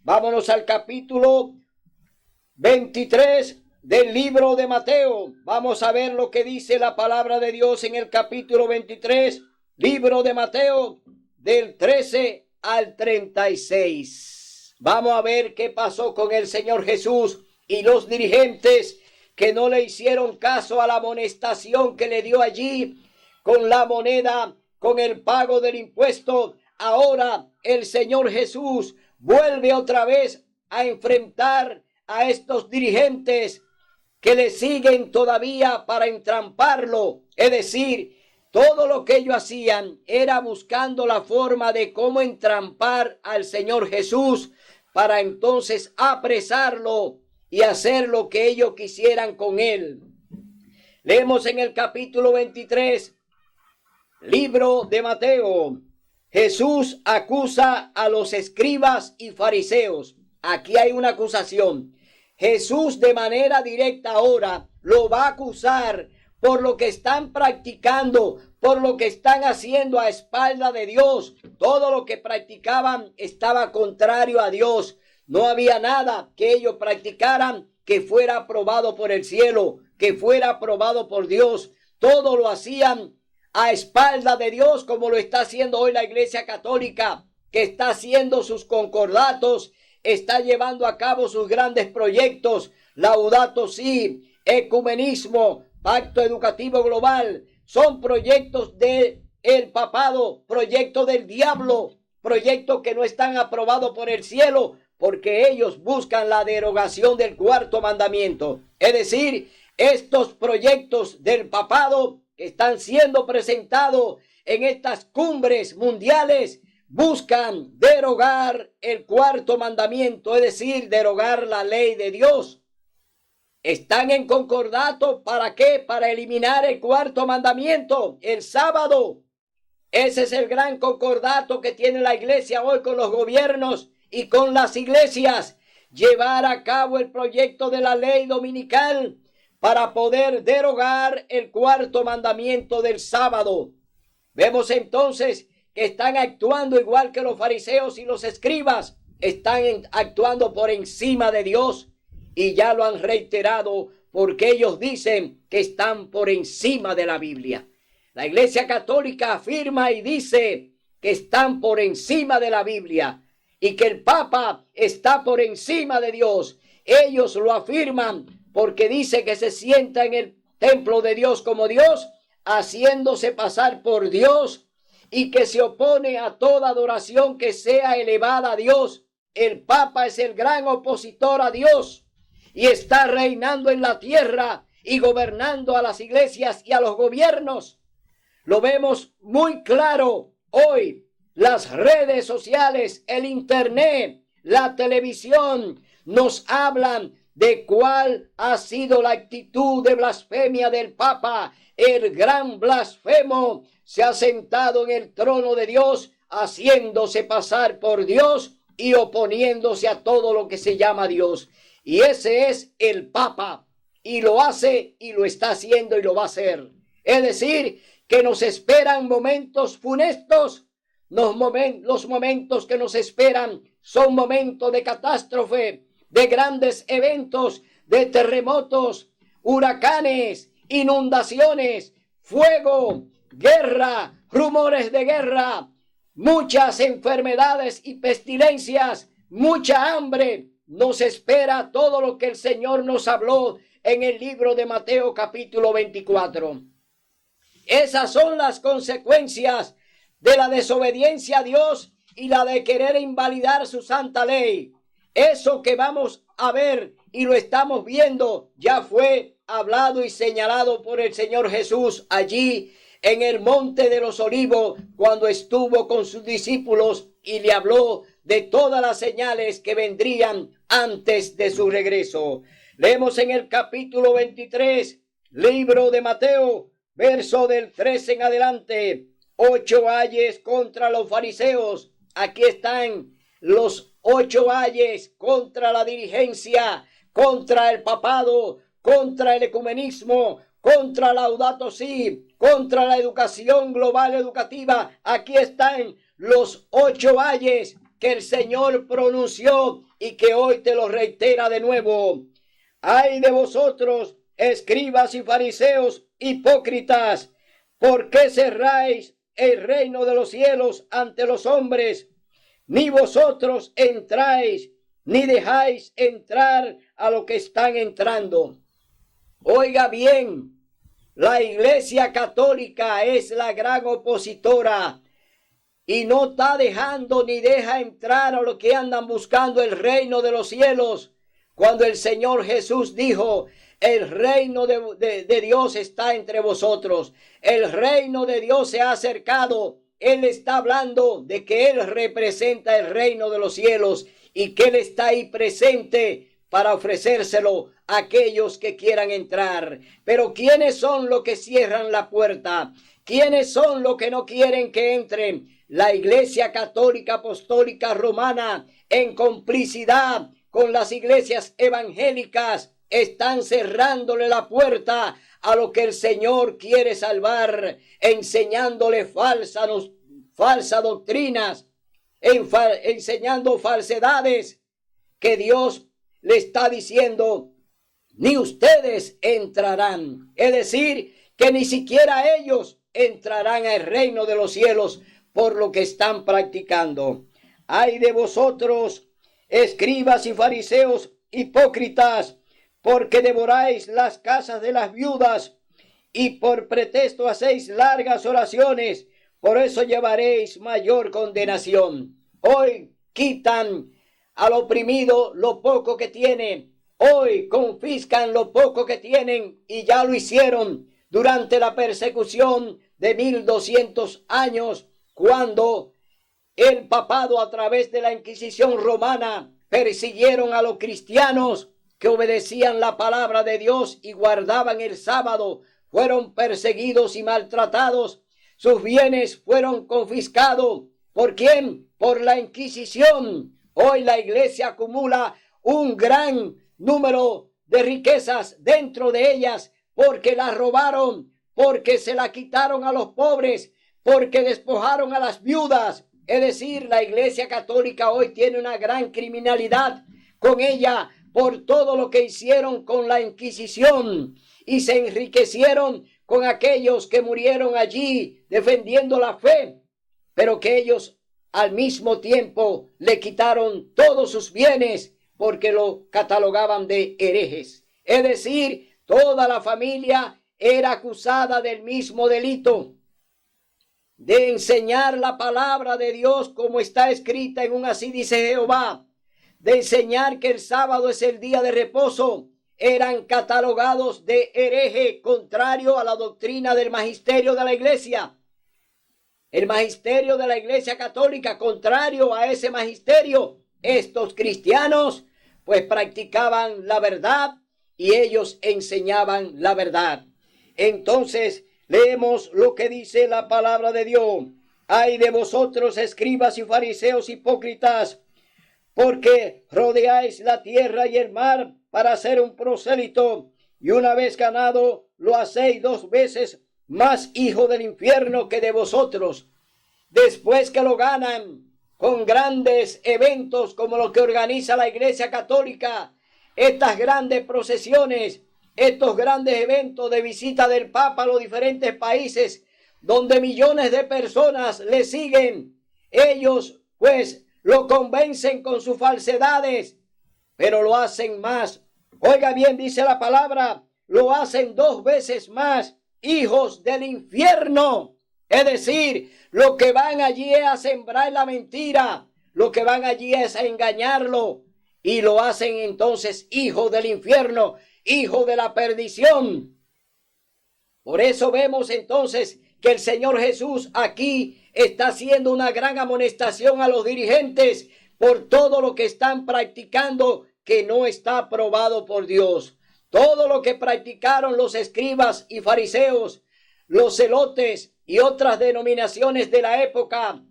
Vámonos al capítulo 23 del libro de Mateo. Vamos a ver lo que dice la palabra de Dios en el capítulo 23, libro de Mateo, del 13 al 36. Vamos a ver qué pasó con el Señor Jesús y los dirigentes que no le hicieron caso a la amonestación que le dio allí con la moneda, con el pago del impuesto ahora el Señor Jesús vuelve otra vez a enfrentar a estos dirigentes que le siguen todavía para entramparlo. Es decir, todo lo que ellos hacían era buscando la forma de cómo entrampar al Señor Jesús para entonces apresarlo y hacer lo que ellos quisieran con él. Leemos en el capítulo 23, libro de Mateo. Jesús acusa a los escribas y fariseos. Aquí hay una acusación. Jesús de manera directa ahora lo va a acusar por lo que están practicando, por lo que están haciendo a espalda de Dios. Todo lo que practicaban estaba contrario a Dios. No había nada que ellos practicaran que fuera aprobado por el cielo, que fuera aprobado por Dios. Todo lo hacían a espalda de Dios, como lo está haciendo hoy la Iglesia Católica, que está haciendo sus concordatos, está llevando a cabo sus grandes proyectos, Laudato Si, ecumenismo, Pacto Educativo Global. Son proyectos del papado, proyectos del diablo, proyectos que no están aprobados por el cielo, porque ellos buscan la derogación del cuarto mandamiento. Es decir, estos proyectos del papado que están siendo presentados en estas cumbres mundiales buscan derogar el cuarto mandamiento, es decir, derogar la ley de Dios. Están en concordato, ¿para qué? Para eliminar el cuarto mandamiento, el sábado. Ese es el gran concordato que tiene la iglesia hoy con los gobiernos y con las iglesias. Llevar a cabo el proyecto de la ley dominical para poder derogar el cuarto mandamiento del sábado. Vemos entonces que están actuando igual que los fariseos y los escribas. Están actuando por encima de Dios. Y ya lo han reiterado porque ellos dicen que están por encima de la Biblia. La Iglesia Católica afirma y dice que están por encima de la Biblia y que el Papa está por encima de Dios. Ellos lo afirman porque dice que se sienta en el templo de Dios como Dios, haciéndose pasar por Dios, y que se opone a toda adoración que sea elevada a Dios. El Papa es el gran opositor a Dios y está reinando en la tierra y gobernando a las iglesias y a los gobiernos. Lo vemos muy claro hoy. Las redes sociales, el internet, la televisión nos hablan de cuál ha sido la actitud de blasfemia del Papa. El gran blasfemo se ha sentado en el trono de Dios, haciéndose pasar por Dios y oponiéndose a todo lo que se llama Dios. Y ese es el Papa, y lo hace y lo está haciendo y lo va a hacer. Es decir, que nos esperan momentos funestos. Los momentos que nos esperan son momentos de catástrofe, de grandes eventos, de terremotos, huracanes, inundaciones, fuego, guerra, rumores de guerra, muchas enfermedades y pestilencias, mucha hambre. Nos espera todo lo que el Señor nos habló en el libro de Mateo capítulo 24. Esas son las consecuencias de la desobediencia a Dios y la de querer invalidar su santa ley. Eso que vamos a ver y lo estamos viendo ya fue hablado y señalado por el Señor Jesús allí en el Monte de los Olivos, cuando estuvo con sus discípulos y le habló de todas las señales que vendrían antes de su regreso. Leemos en el capítulo 23, libro de Mateo, verso del 13 en adelante. 8 ayes contra los fariseos. Aquí están los 8 ayes contra la dirigencia, contra el papado, contra el ecumenismo, contra Laudato Si, contra la educación global educativa. Aquí están los 8 ayes que el Señor pronunció y que hoy te lo reitera de nuevo. Ay de vosotros, escribas y fariseos hipócritas, ¿por qué cerráis el reino de los cielos ante los hombres? Ni vosotros entráis, ni dejáis entrar a los que están entrando. Oiga bien, la Iglesia Católica es la gran opositora y no está dejando ni deja entrar a los que andan buscando el reino de los cielos. Cuando el Señor Jesús dijo, el reino de Dios está entre vosotros, el reino de Dios se ha acercado. Él está hablando de que Él representa el reino de los cielos y que Él está ahí presente para ofrecérselo a aquellos que quieran entrar. Pero ¿quiénes son los que cierran la puerta? ¿Quiénes son los que no quieren que entren? La Iglesia Católica Apostólica Romana, en complicidad con las iglesias evangélicas, están cerrándole la puerta a lo que el Señor quiere salvar, enseñándole falsas doctrinas, enseñando falsedades que Dios le está diciendo, ni ustedes entrarán. Es decir, que ni siquiera ellos entrarán al reino de los cielos por lo que están practicando. Ay de vosotros, escribas y fariseos hipócritas, porque devoráis las casas de las viudas y por pretexto hacéis largas oraciones, por eso llevaréis mayor condenación. Hoy quitan al oprimido lo poco que tiene, hoy confiscan lo poco que tienen y ya lo hicieron durante la persecución de 1200 años, cuando el papado a través de la Inquisición romana persiguieron a los cristianos que obedecían la palabra de Dios y guardaban el sábado. Fueron perseguidos y maltratados. Sus bienes fueron confiscados. ¿Por quién? Por la Inquisición. Hoy la iglesia acumula un gran número de riquezas dentro de ellas porque las robaron, porque se la quitaron a los pobres, porque despojaron a las viudas. Es decir, la Iglesia Católica hoy tiene una gran criminalidad con ella por todo lo que hicieron con la Inquisición y se enriquecieron con aquellos que murieron allí defendiendo la fe, pero que ellos al mismo tiempo le quitaron todos sus bienes porque lo catalogaban de herejes. Es decir, toda la familia era acusada del mismo delito, de enseñar la palabra de Dios como está escrita en un así dice Jehová, de enseñar que el sábado es el día de reposo. Eran catalogados de hereje, contrario a la doctrina del magisterio de la iglesia. El magisterio de la iglesia católica, contrario a ese magisterio, estos cristianos pues practicaban la verdad y ellos enseñaban la verdad. Entonces leemos lo que dice la palabra de Dios. Ay de vosotros, escribas y fariseos hipócritas, porque rodeáis la tierra y el mar para hacer un prosélito, y una vez ganado lo hacéis 2 veces más hijo del infierno que de vosotros. Después que lo ganan con grandes eventos como los que organiza la Iglesia Católica, estas grandes procesiones, estos grandes eventos de visita del Papa a los diferentes países, donde millones de personas le siguen, ellos pues lo convencen con sus falsedades, pero lo hacen más. Oiga bien, dice la palabra, lo hacen 2 veces más hijos del infierno. Es decir, lo que van allí es a sembrar la mentira, lo que van allí es a engañarlo, y lo hacen entonces hijos del infierno, hijo de la perdición. Por eso vemos entonces que el Señor Jesús aquí está haciendo una gran amonestación a los dirigentes por todo lo que están practicando que no está aprobado por Dios. Todo lo que practicaron los escribas y fariseos, los celotes y otras denominaciones de la época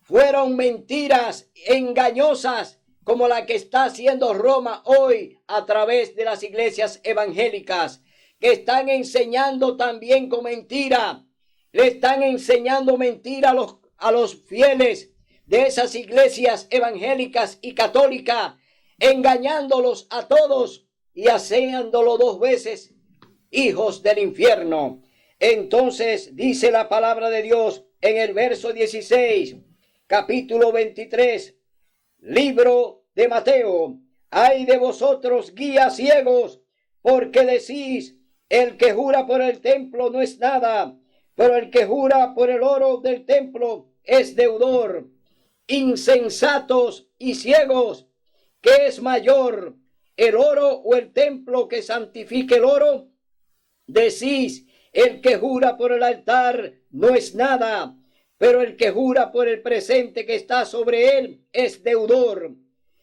fueron mentiras engañosas, como la que está haciendo Roma hoy a través de las iglesias evangélicas, que están enseñando también con mentira. Le están enseñando mentira a los fieles de esas iglesias evangélicas y católicas, engañándolos a todos y haciéndolo 2 veces hijos del infierno. Entonces dice la palabra de Dios en el verso 16, capítulo 23, libro de Mateo. Ay de vosotros, guías ciegos, porque decís, el que jura por el templo no es nada, pero el que jura por el oro del templo, es deudor. Insensatos y ciegos, ¿qué es mayor, el oro o el templo que santifique el oro? Decís, el que jura por el altar no es nada, pero el que jura por el presente que está sobre él es deudor.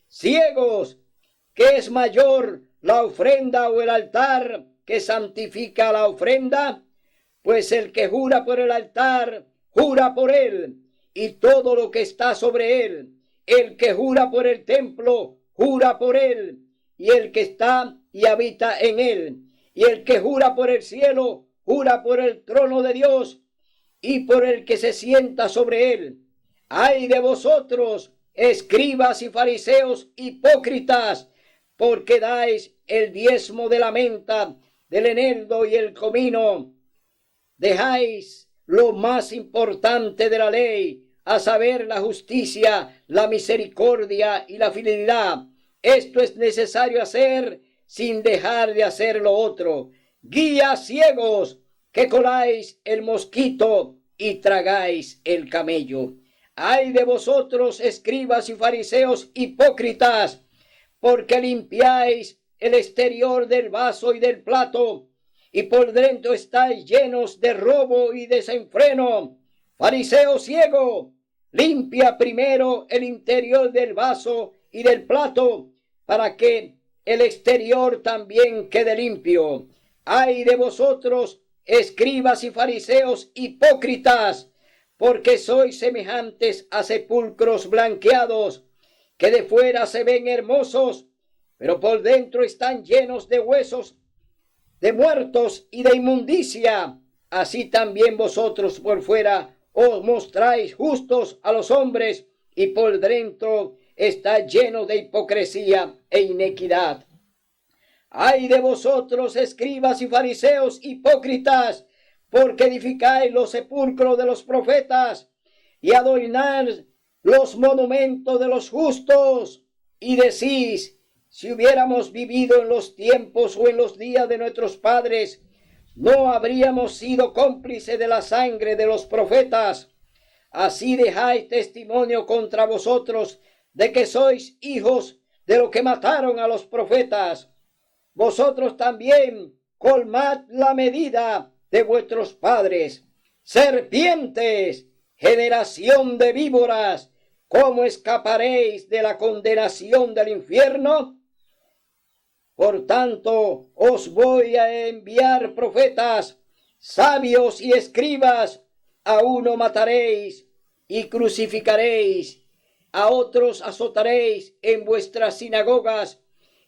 Ciegos, ¿qué es mayor, la ofrenda o el altar que santifica la ofrenda? Pues el que jura por el altar, jura por él y todo lo que está sobre él. El que jura por el templo, jura por él y el que está y habita en él. Y el que jura por el cielo, jura por el trono de Dios y por el que se sienta sobre él. ¡Ay de vosotros, escribas y fariseos hipócritas, porque dais el diezmo de la menta, del eneldo y el comino! Dejáis lo más importante de la ley, a saber, la justicia, la misericordia y la fidelidad. Esto es necesario hacer sin dejar de hacer lo otro. Guías ciegos, que coláis el mosquito y tragáis el camello. ¡Ay de vosotros, escribas y fariseos hipócritas, porque limpiáis el exterior del vaso y del plato, y por dentro estáis llenos de robo y desenfreno! Fariseo ciego, limpia primero el interior del vaso y del plato, para que el exterior también quede limpio. ¡Ay de vosotros, escribas y fariseos hipócritas, porque sois semejantes a sepulcros blanqueados, que de fuera se ven hermosos, pero por dentro están llenos de huesos, de muertos y de inmundicia! Así también vosotros por fuera os mostráis justos a los hombres, y por dentro está lleno de hipocresía e inequidad. ¡Ay de vosotros, escribas y fariseos hipócritas, porque edificáis los sepulcros de los profetas y adornáis los monumentos de los justos! Y decís, si hubiéramos vivido en los tiempos o en los días de nuestros padres, no habríamos sido cómplices de la sangre de los profetas. Así dejáis testimonio contra vosotros de que sois hijos de los que mataron a los profetas. Vosotros también colmad la medida de vuestros padres. Serpientes, generación de víboras, ¿cómo escaparéis de la condenación del infierno? Por tanto, os voy a enviar profetas, sabios y escribas. A uno mataréis y crucificaréis, a otros azotaréis en vuestras sinagogas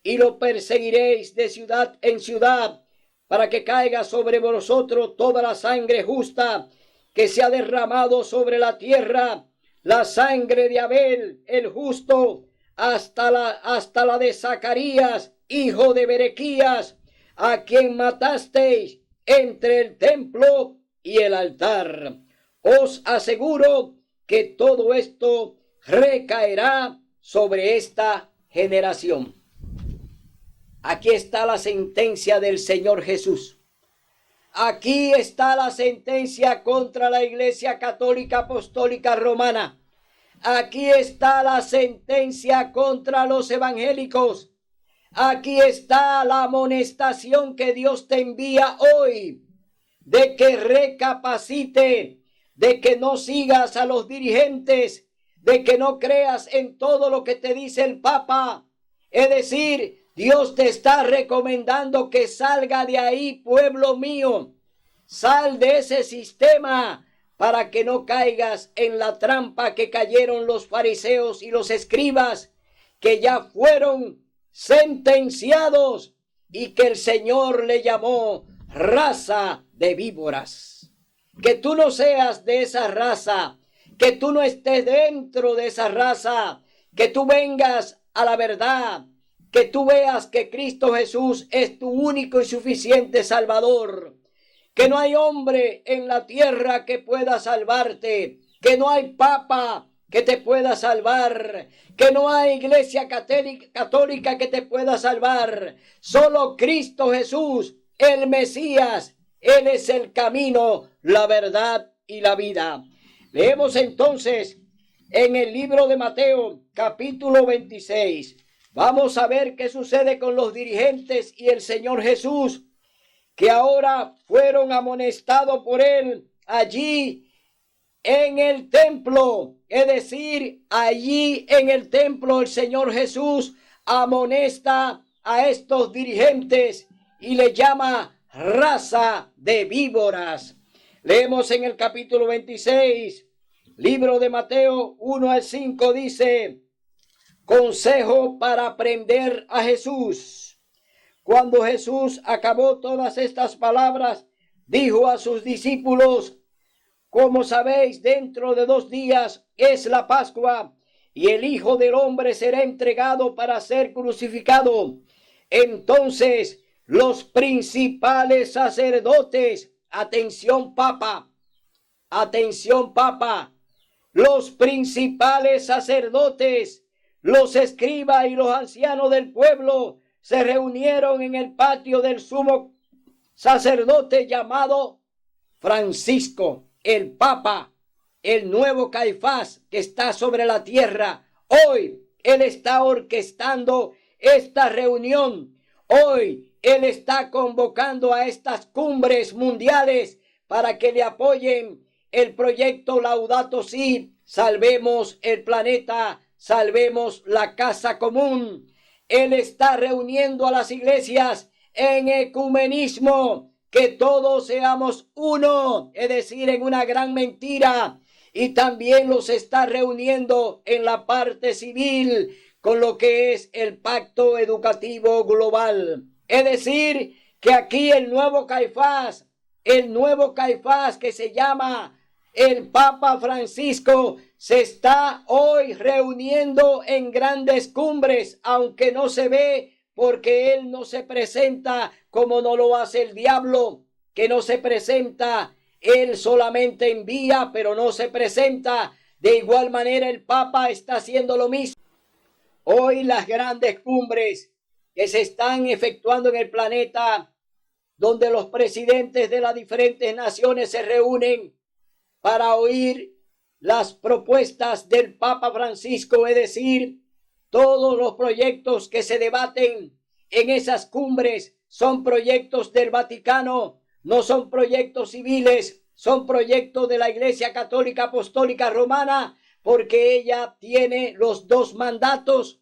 y lo perseguiréis de ciudad en ciudad, para que caiga sobre vosotros toda la sangre justa que se ha derramado sobre la tierra, la sangre de Abel el justo, hasta la de Zacarías, hijo de Berequías, a quien matasteis entre el templo y el altar. Os aseguro que todo esto recaerá sobre esta generación. Aquí está la sentencia del Señor Jesús. Aquí está la sentencia contra la Iglesia Católica Apostólica Romana. Aquí está la sentencia contra los evangélicos. Aquí está la amonestación que Dios te envía hoy, de que recapacite, de que no sigas a los dirigentes, de que no creas en todo lo que te dice el Papa. Es decir, Dios te está recomendando que salga de ahí, pueblo mío. Sal de ese sistema para que no caigas en la trampa que cayeron los fariseos y los escribas, que ya fueron sentenciados y que el Señor le llamó raza de víboras. Que tú no seas de esa raza, que tú no estés dentro de esa raza, que tú vengas a la verdad, que tú veas que Cristo Jesús es tu único y suficiente Salvador, que no hay hombre en la tierra que pueda salvarte, que no hay papa que te pueda salvar, que no hay iglesia católica que te pueda salvar. Solo Cristo Jesús, el Mesías, Él es el camino, la verdad y la vida. Leemos entonces en el libro de Mateo, capítulo 26. Vamos a ver qué sucede con los dirigentes y el Señor Jesús, que ahora fueron amonestados por él allí en el templo. Es decir, allí en el templo el Señor Jesús amonesta a estos dirigentes y le llama raza de víboras. Leemos en el capítulo 26, libro de Mateo 1 al 5, dice: consejo para prender a Jesús. Cuando Jesús acabó todas estas palabras, dijo a sus discípulos: como sabéis, dentro de 2 días es la Pascua, y el Hijo del Hombre será entregado para ser crucificado. Entonces los principales sacerdotes, atención Papa, los principales sacerdotes, los escribas y los ancianos del pueblo se reunieron en el patio del sumo sacerdote llamado Francisco, el Papa, el nuevo Caifás que está sobre la tierra. Hoy él está orquestando esta reunión. Hoy él está convocando a estas cumbres mundiales para que le apoyen el proyecto Laudato Si, salvemos el planeta, salvemos la casa común. Él está reuniendo a las iglesias en ecumenismo, que todos seamos uno, es decir, en una gran mentira. Y también los está reuniendo en la parte civil con lo que es el pacto educativo global. Es decir, que aquí el nuevo Caifás que se llama el Papa Francisco, se está hoy reuniendo en grandes cumbres, aunque no se ve, porque él no se presenta como no lo hace el diablo, que no se presenta. Él solamente envía, pero no se presenta. De igual manera el Papa está haciendo lo mismo. Hoy las grandes cumbres que se están efectuando en el planeta, donde los presidentes de las diferentes naciones se reúnen para oír las propuestas del Papa Francisco, es decir, todos los proyectos que se debaten en esas cumbres son proyectos del Vaticano, no son proyectos civiles, son proyectos de la Iglesia Católica Apostólica Romana, porque ella tiene los 2 mandatos.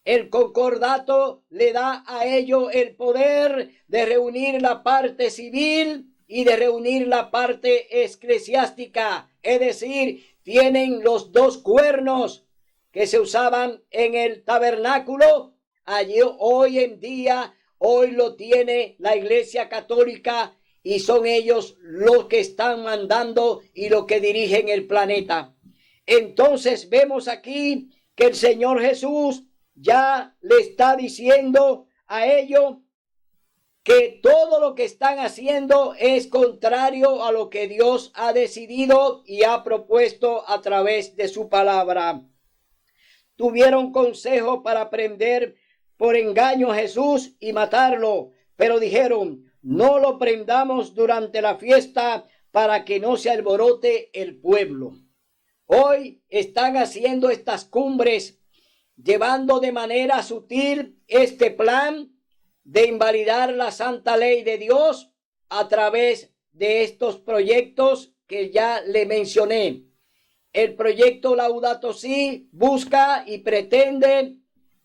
El concordato le da a ellos el poder de reunir la parte civil y de reunir la parte eclesiástica, es decir, tienen los 2 cuernos que se usaban en el tabernáculo. Allí hoy en día, hoy lo tiene la Iglesia Católica, y son ellos los que están mandando y los que dirigen el planeta. Entonces vemos aquí que el Señor Jesús ya le está diciendo a ellos que todo lo que están haciendo es contrario a lo que Dios ha decidido y ha propuesto a través de su palabra. Tuvieron consejo para prender por engaño a Jesús y matarlo, pero dijeron: no lo prendamos durante la fiesta para que no se alborote el pueblo. Hoy están haciendo estas cumbres, llevando de manera sutil este plan de invalidar la santa ley de Dios a través de estos proyectos que ya le mencioné. El proyecto Laudato Si busca y pretende,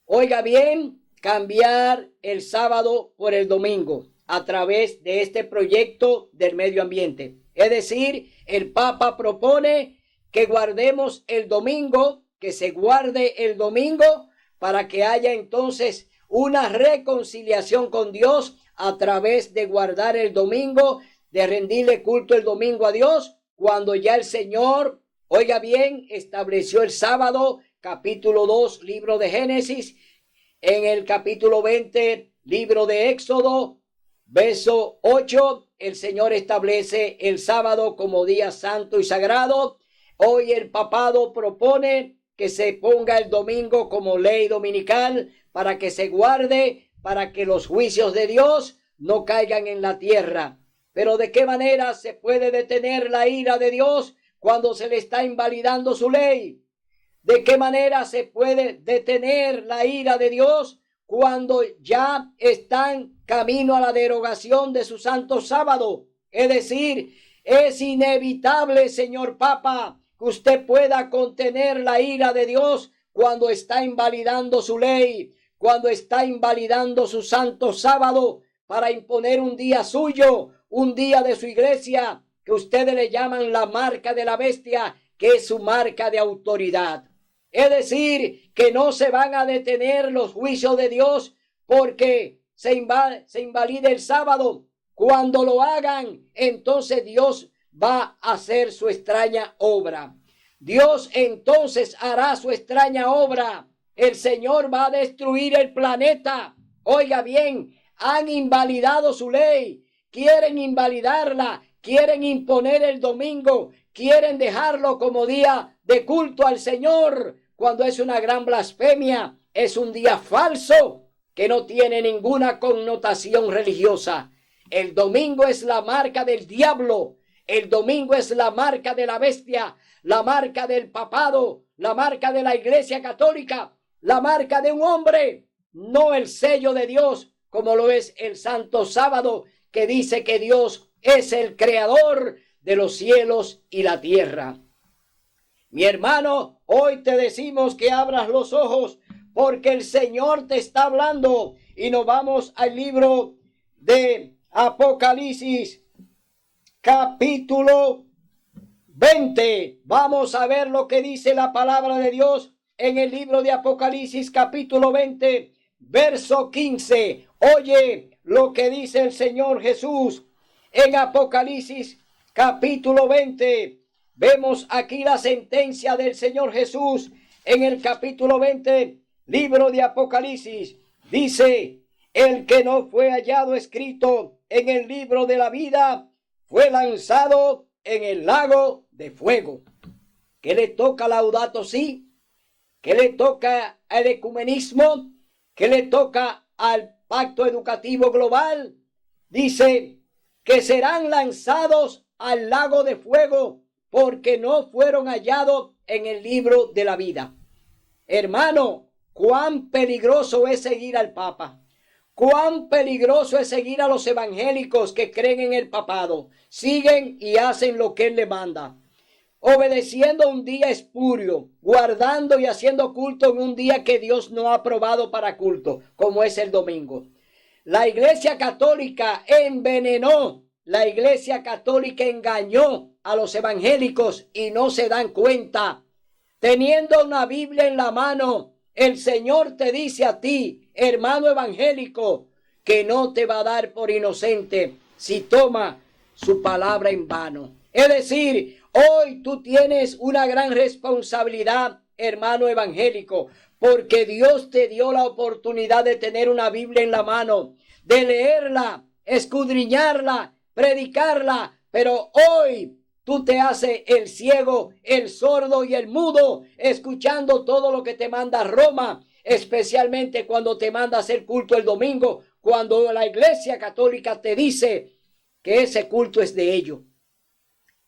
oiga bien, cambiar el sábado por el domingo a través de este proyecto del medio ambiente. Es decir, el Papa propone que guardemos el domingo, que se guarde el domingo, para que haya entonces una reconciliación con Dios a través de guardar el domingo, de rendirle culto el domingo a Dios, cuando ya el Señor, oiga bien, estableció el sábado, capítulo 2, libro de Génesis, en el capítulo 20, libro de Éxodo, verso 8, el Señor establece el sábado como día santo y sagrado. Hoy el papado propone que se ponga el domingo como ley dominical para que se guarde, para que los juicios de Dios no caigan en la tierra. Pero ¿de qué manera se puede detener la ira de Dios? cuando se le está invalidando su ley. ¿De qué manera se puede detener la ira de Dios cuando ya están camino a la derogación de su santo sábado? Es decir, es inevitable, señor Papa, que usted pueda contener la ira de Dios cuando está invalidando su ley, cuando está invalidando su santo sábado para imponer un día suyo, un día de su iglesia, que ustedes le llaman la marca de la bestia, que es su marca de autoridad. Es decir, que no se van a detener los juicios de Dios porque se invalide el sábado. Cuando lo hagan, entonces Dios va a hacer su extraña obra. Dios entonces hará su extraña obra. El Señor va a destruir el planeta. Oiga bien, han invalidado su ley, quieren invalidarla, quieren imponer el domingo, quieren dejarlo como día de culto al Señor, cuando es una gran blasfemia, es un día falso que no tiene ninguna connotación religiosa. El domingo es la marca del diablo, el domingo es la marca de la bestia, la marca del papado, la marca de la Iglesia Católica, la marca de un hombre, no el sello de Dios, como lo es el Santo Sábado, que dice que Dios es el creador de los cielos y la tierra. Mi hermano, hoy te decimos que abras los ojos porque el Señor te está hablando. Y nos vamos al libro de Apocalipsis, capítulo 20. Vamos a ver lo que dice la palabra de Dios en el libro de Apocalipsis, capítulo 20, verso 15. Oye lo que dice el Señor Jesús en Apocalipsis, capítulo 20. Vemos aquí la sentencia del Señor Jesús en el capítulo 20, libro de Apocalipsis. Dice, el que no fue hallado escrito en el libro de la vida fue lanzado en el lago de fuego. ¿Qué le toca a Laudato Si? ¿Qué le toca al ecumenismo? ¿Qué le toca al pacto educativo global? Dice que serán lanzados al lago de fuego porque no fueron hallados en el libro de la vida. Hermano, cuán peligroso es seguir al Papa. Cuán peligroso es seguir a los evangélicos que creen en el papado. Siguen y hacen lo que él le manda. Obedeciendo un día espurio, guardando y haciendo culto en un día que Dios no ha aprobado para culto, como es el domingo. La Iglesia Católica envenenó, la Iglesia Católica engañó a los evangélicos y no se dan cuenta. Teniendo una Biblia en la mano, el Señor te dice a ti, hermano evangélico, que no te va a dar por inocente si toma su palabra en vano. Es decir, hoy tú tienes una gran responsabilidad, hermano evangélico, porque Dios te dio la oportunidad de tener una Biblia en la mano, de leerla, escudriñarla, predicarla, pero hoy tú te haces el ciego, el sordo y el mudo, escuchando todo lo que te manda Roma, especialmente cuando te manda hacer culto el domingo, cuando la Iglesia Católica te dice que ese culto es de ellos.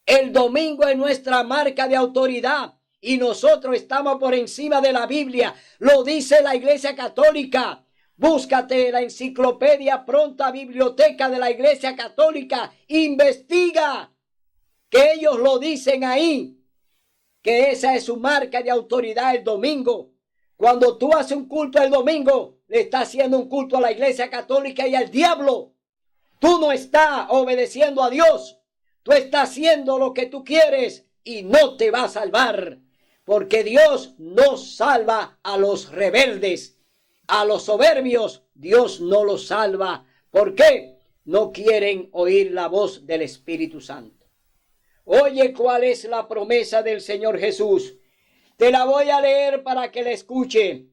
El domingo es nuestra marca de autoridad y nosotros estamos por encima de la Biblia. Lo dice la Iglesia Católica. Búscate la enciclopedia pronta biblioteca de la Iglesia Católica. Investiga que ellos lo dicen ahí, que esa es su marca de autoridad el domingo. Cuando tú haces un culto el domingo, le estás haciendo un culto a la Iglesia Católica y al diablo. Tú no estás obedeciendo a Dios. Tú estás haciendo lo que tú quieres y no te va a salvar. Porque Dios no salva a los rebeldes. A los soberbios Dios no los salva. ¿Por qué? No quieren oír la voz del Espíritu Santo. Oye, ¿cuál es la promesa del Señor Jesús? Te la voy a leer para que la escuche.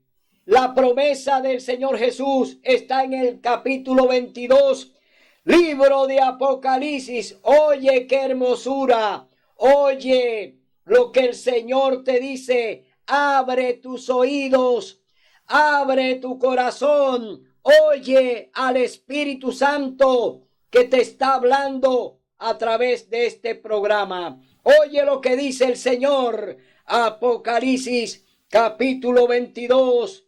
La promesa del Señor Jesús está en el capítulo 22, libro de Apocalipsis. Oye, qué hermosura. Oye lo que el Señor te dice. Abre tus oídos. Abre tu corazón. Oye al Espíritu Santo que te está hablando a través de este programa. Oye lo que dice el Señor. Apocalipsis capítulo 22,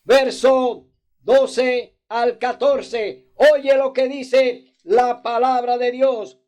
verso 12 al 14. Oye lo que dice la palabra de Dios.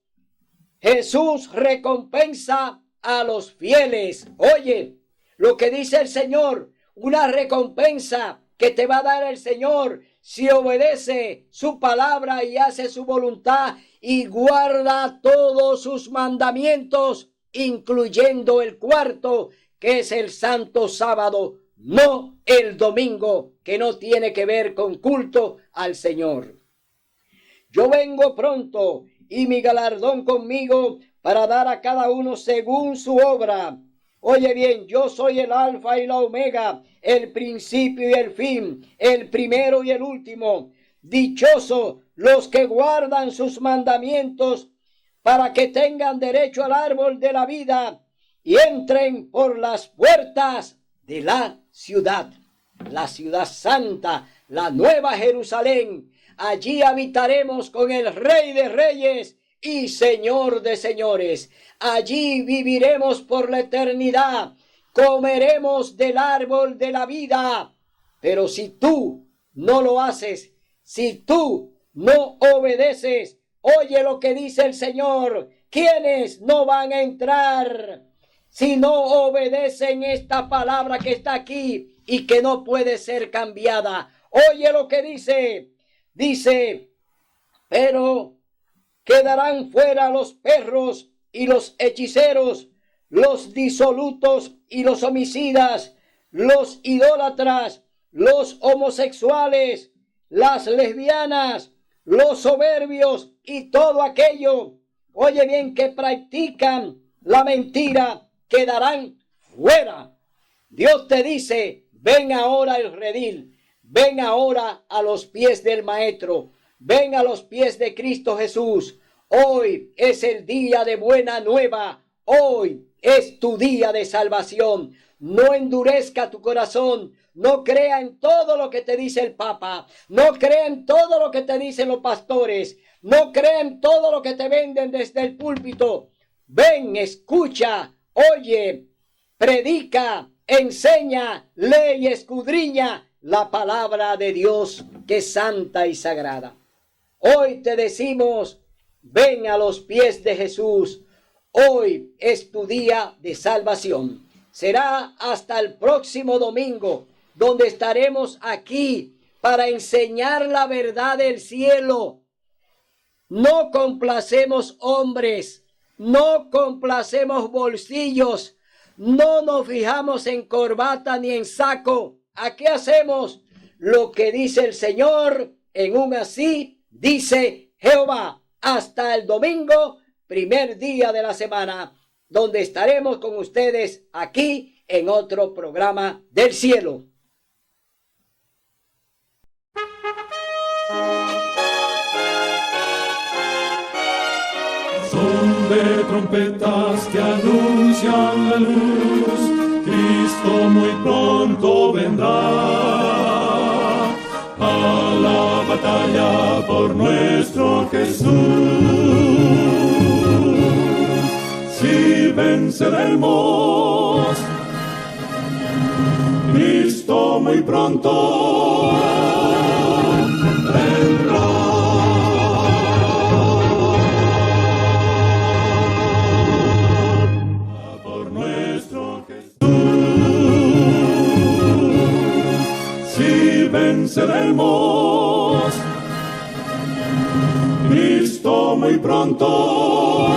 Jesús recompensa a los fieles. Oye lo que dice el Señor. Una recompensa que te va a dar el Señor si obedece su palabra y hace su voluntad y guarda todos sus mandamientos, incluyendo el cuarto, que es el santo sábado, no el domingo, que no tiene que ver con culto al Señor. Yo vengo pronto y mi galardón conmigo para dar a cada uno según su obra. Oye bien, yo soy el alfa y la omega, el principio y el fin, el primero y el último. Dichosos los que guardan sus mandamientos para que tengan derecho al árbol de la vida y entren por las puertas de la ciudad santa, la nueva Jerusalén. Allí habitaremos con el Rey de Reyes y Señor de señores. Allí viviremos por la eternidad. Comeremos del árbol de la vida. Pero si tú no lo haces, si tú no obedeces, oye lo que dice el Señor. ¿Quiénes no van a entrar si no obedecen esta palabra que está aquí y que no puede ser cambiada? Oye lo que dice. Dice, pero quedarán fuera los perros y los hechiceros, los disolutos y los homicidas, los idólatras, los homosexuales, las lesbianas, los soberbios y todo aquello, oye bien, que practican la mentira, quedarán fuera. Dios te dice, ven ahora al redil, ven ahora a los pies del Maestro, ven a los pies de Cristo Jesús. Hoy es el día de buena nueva, hoy es tu día de salvación. No endurezca tu corazón, no crea en todo lo que te dice el Papa, no crea en todo lo que te dicen los pastores, no crea en todo lo que te venden desde el púlpito. Ven, escucha, oye, predica, enseña, lee y escudriña la palabra de Dios, que es santa y sagrada. Hoy te decimos, ven a los pies de Jesús. Hoy es tu día de salvación. Será hasta el próximo domingo, donde estaremos aquí para enseñar la verdad del cielo. No complacemos hombres, no complacemos bolsillos, no nos fijamos en corbata ni en saco. Aquí hacemos lo que dice el Señor. En un así dice Jehová. Hasta el domingo, primer día de la semana, donde estaremos con ustedes aquí en otro programa del cielo. Son de trompetas que anuncian la luz, Cristo muy pronto vendrá a la batalla por nuestro Jesús. Si venceremos, Cristo muy pronto vendrá. Por nuestro Jesús, si venceremos, Cristo muy pronto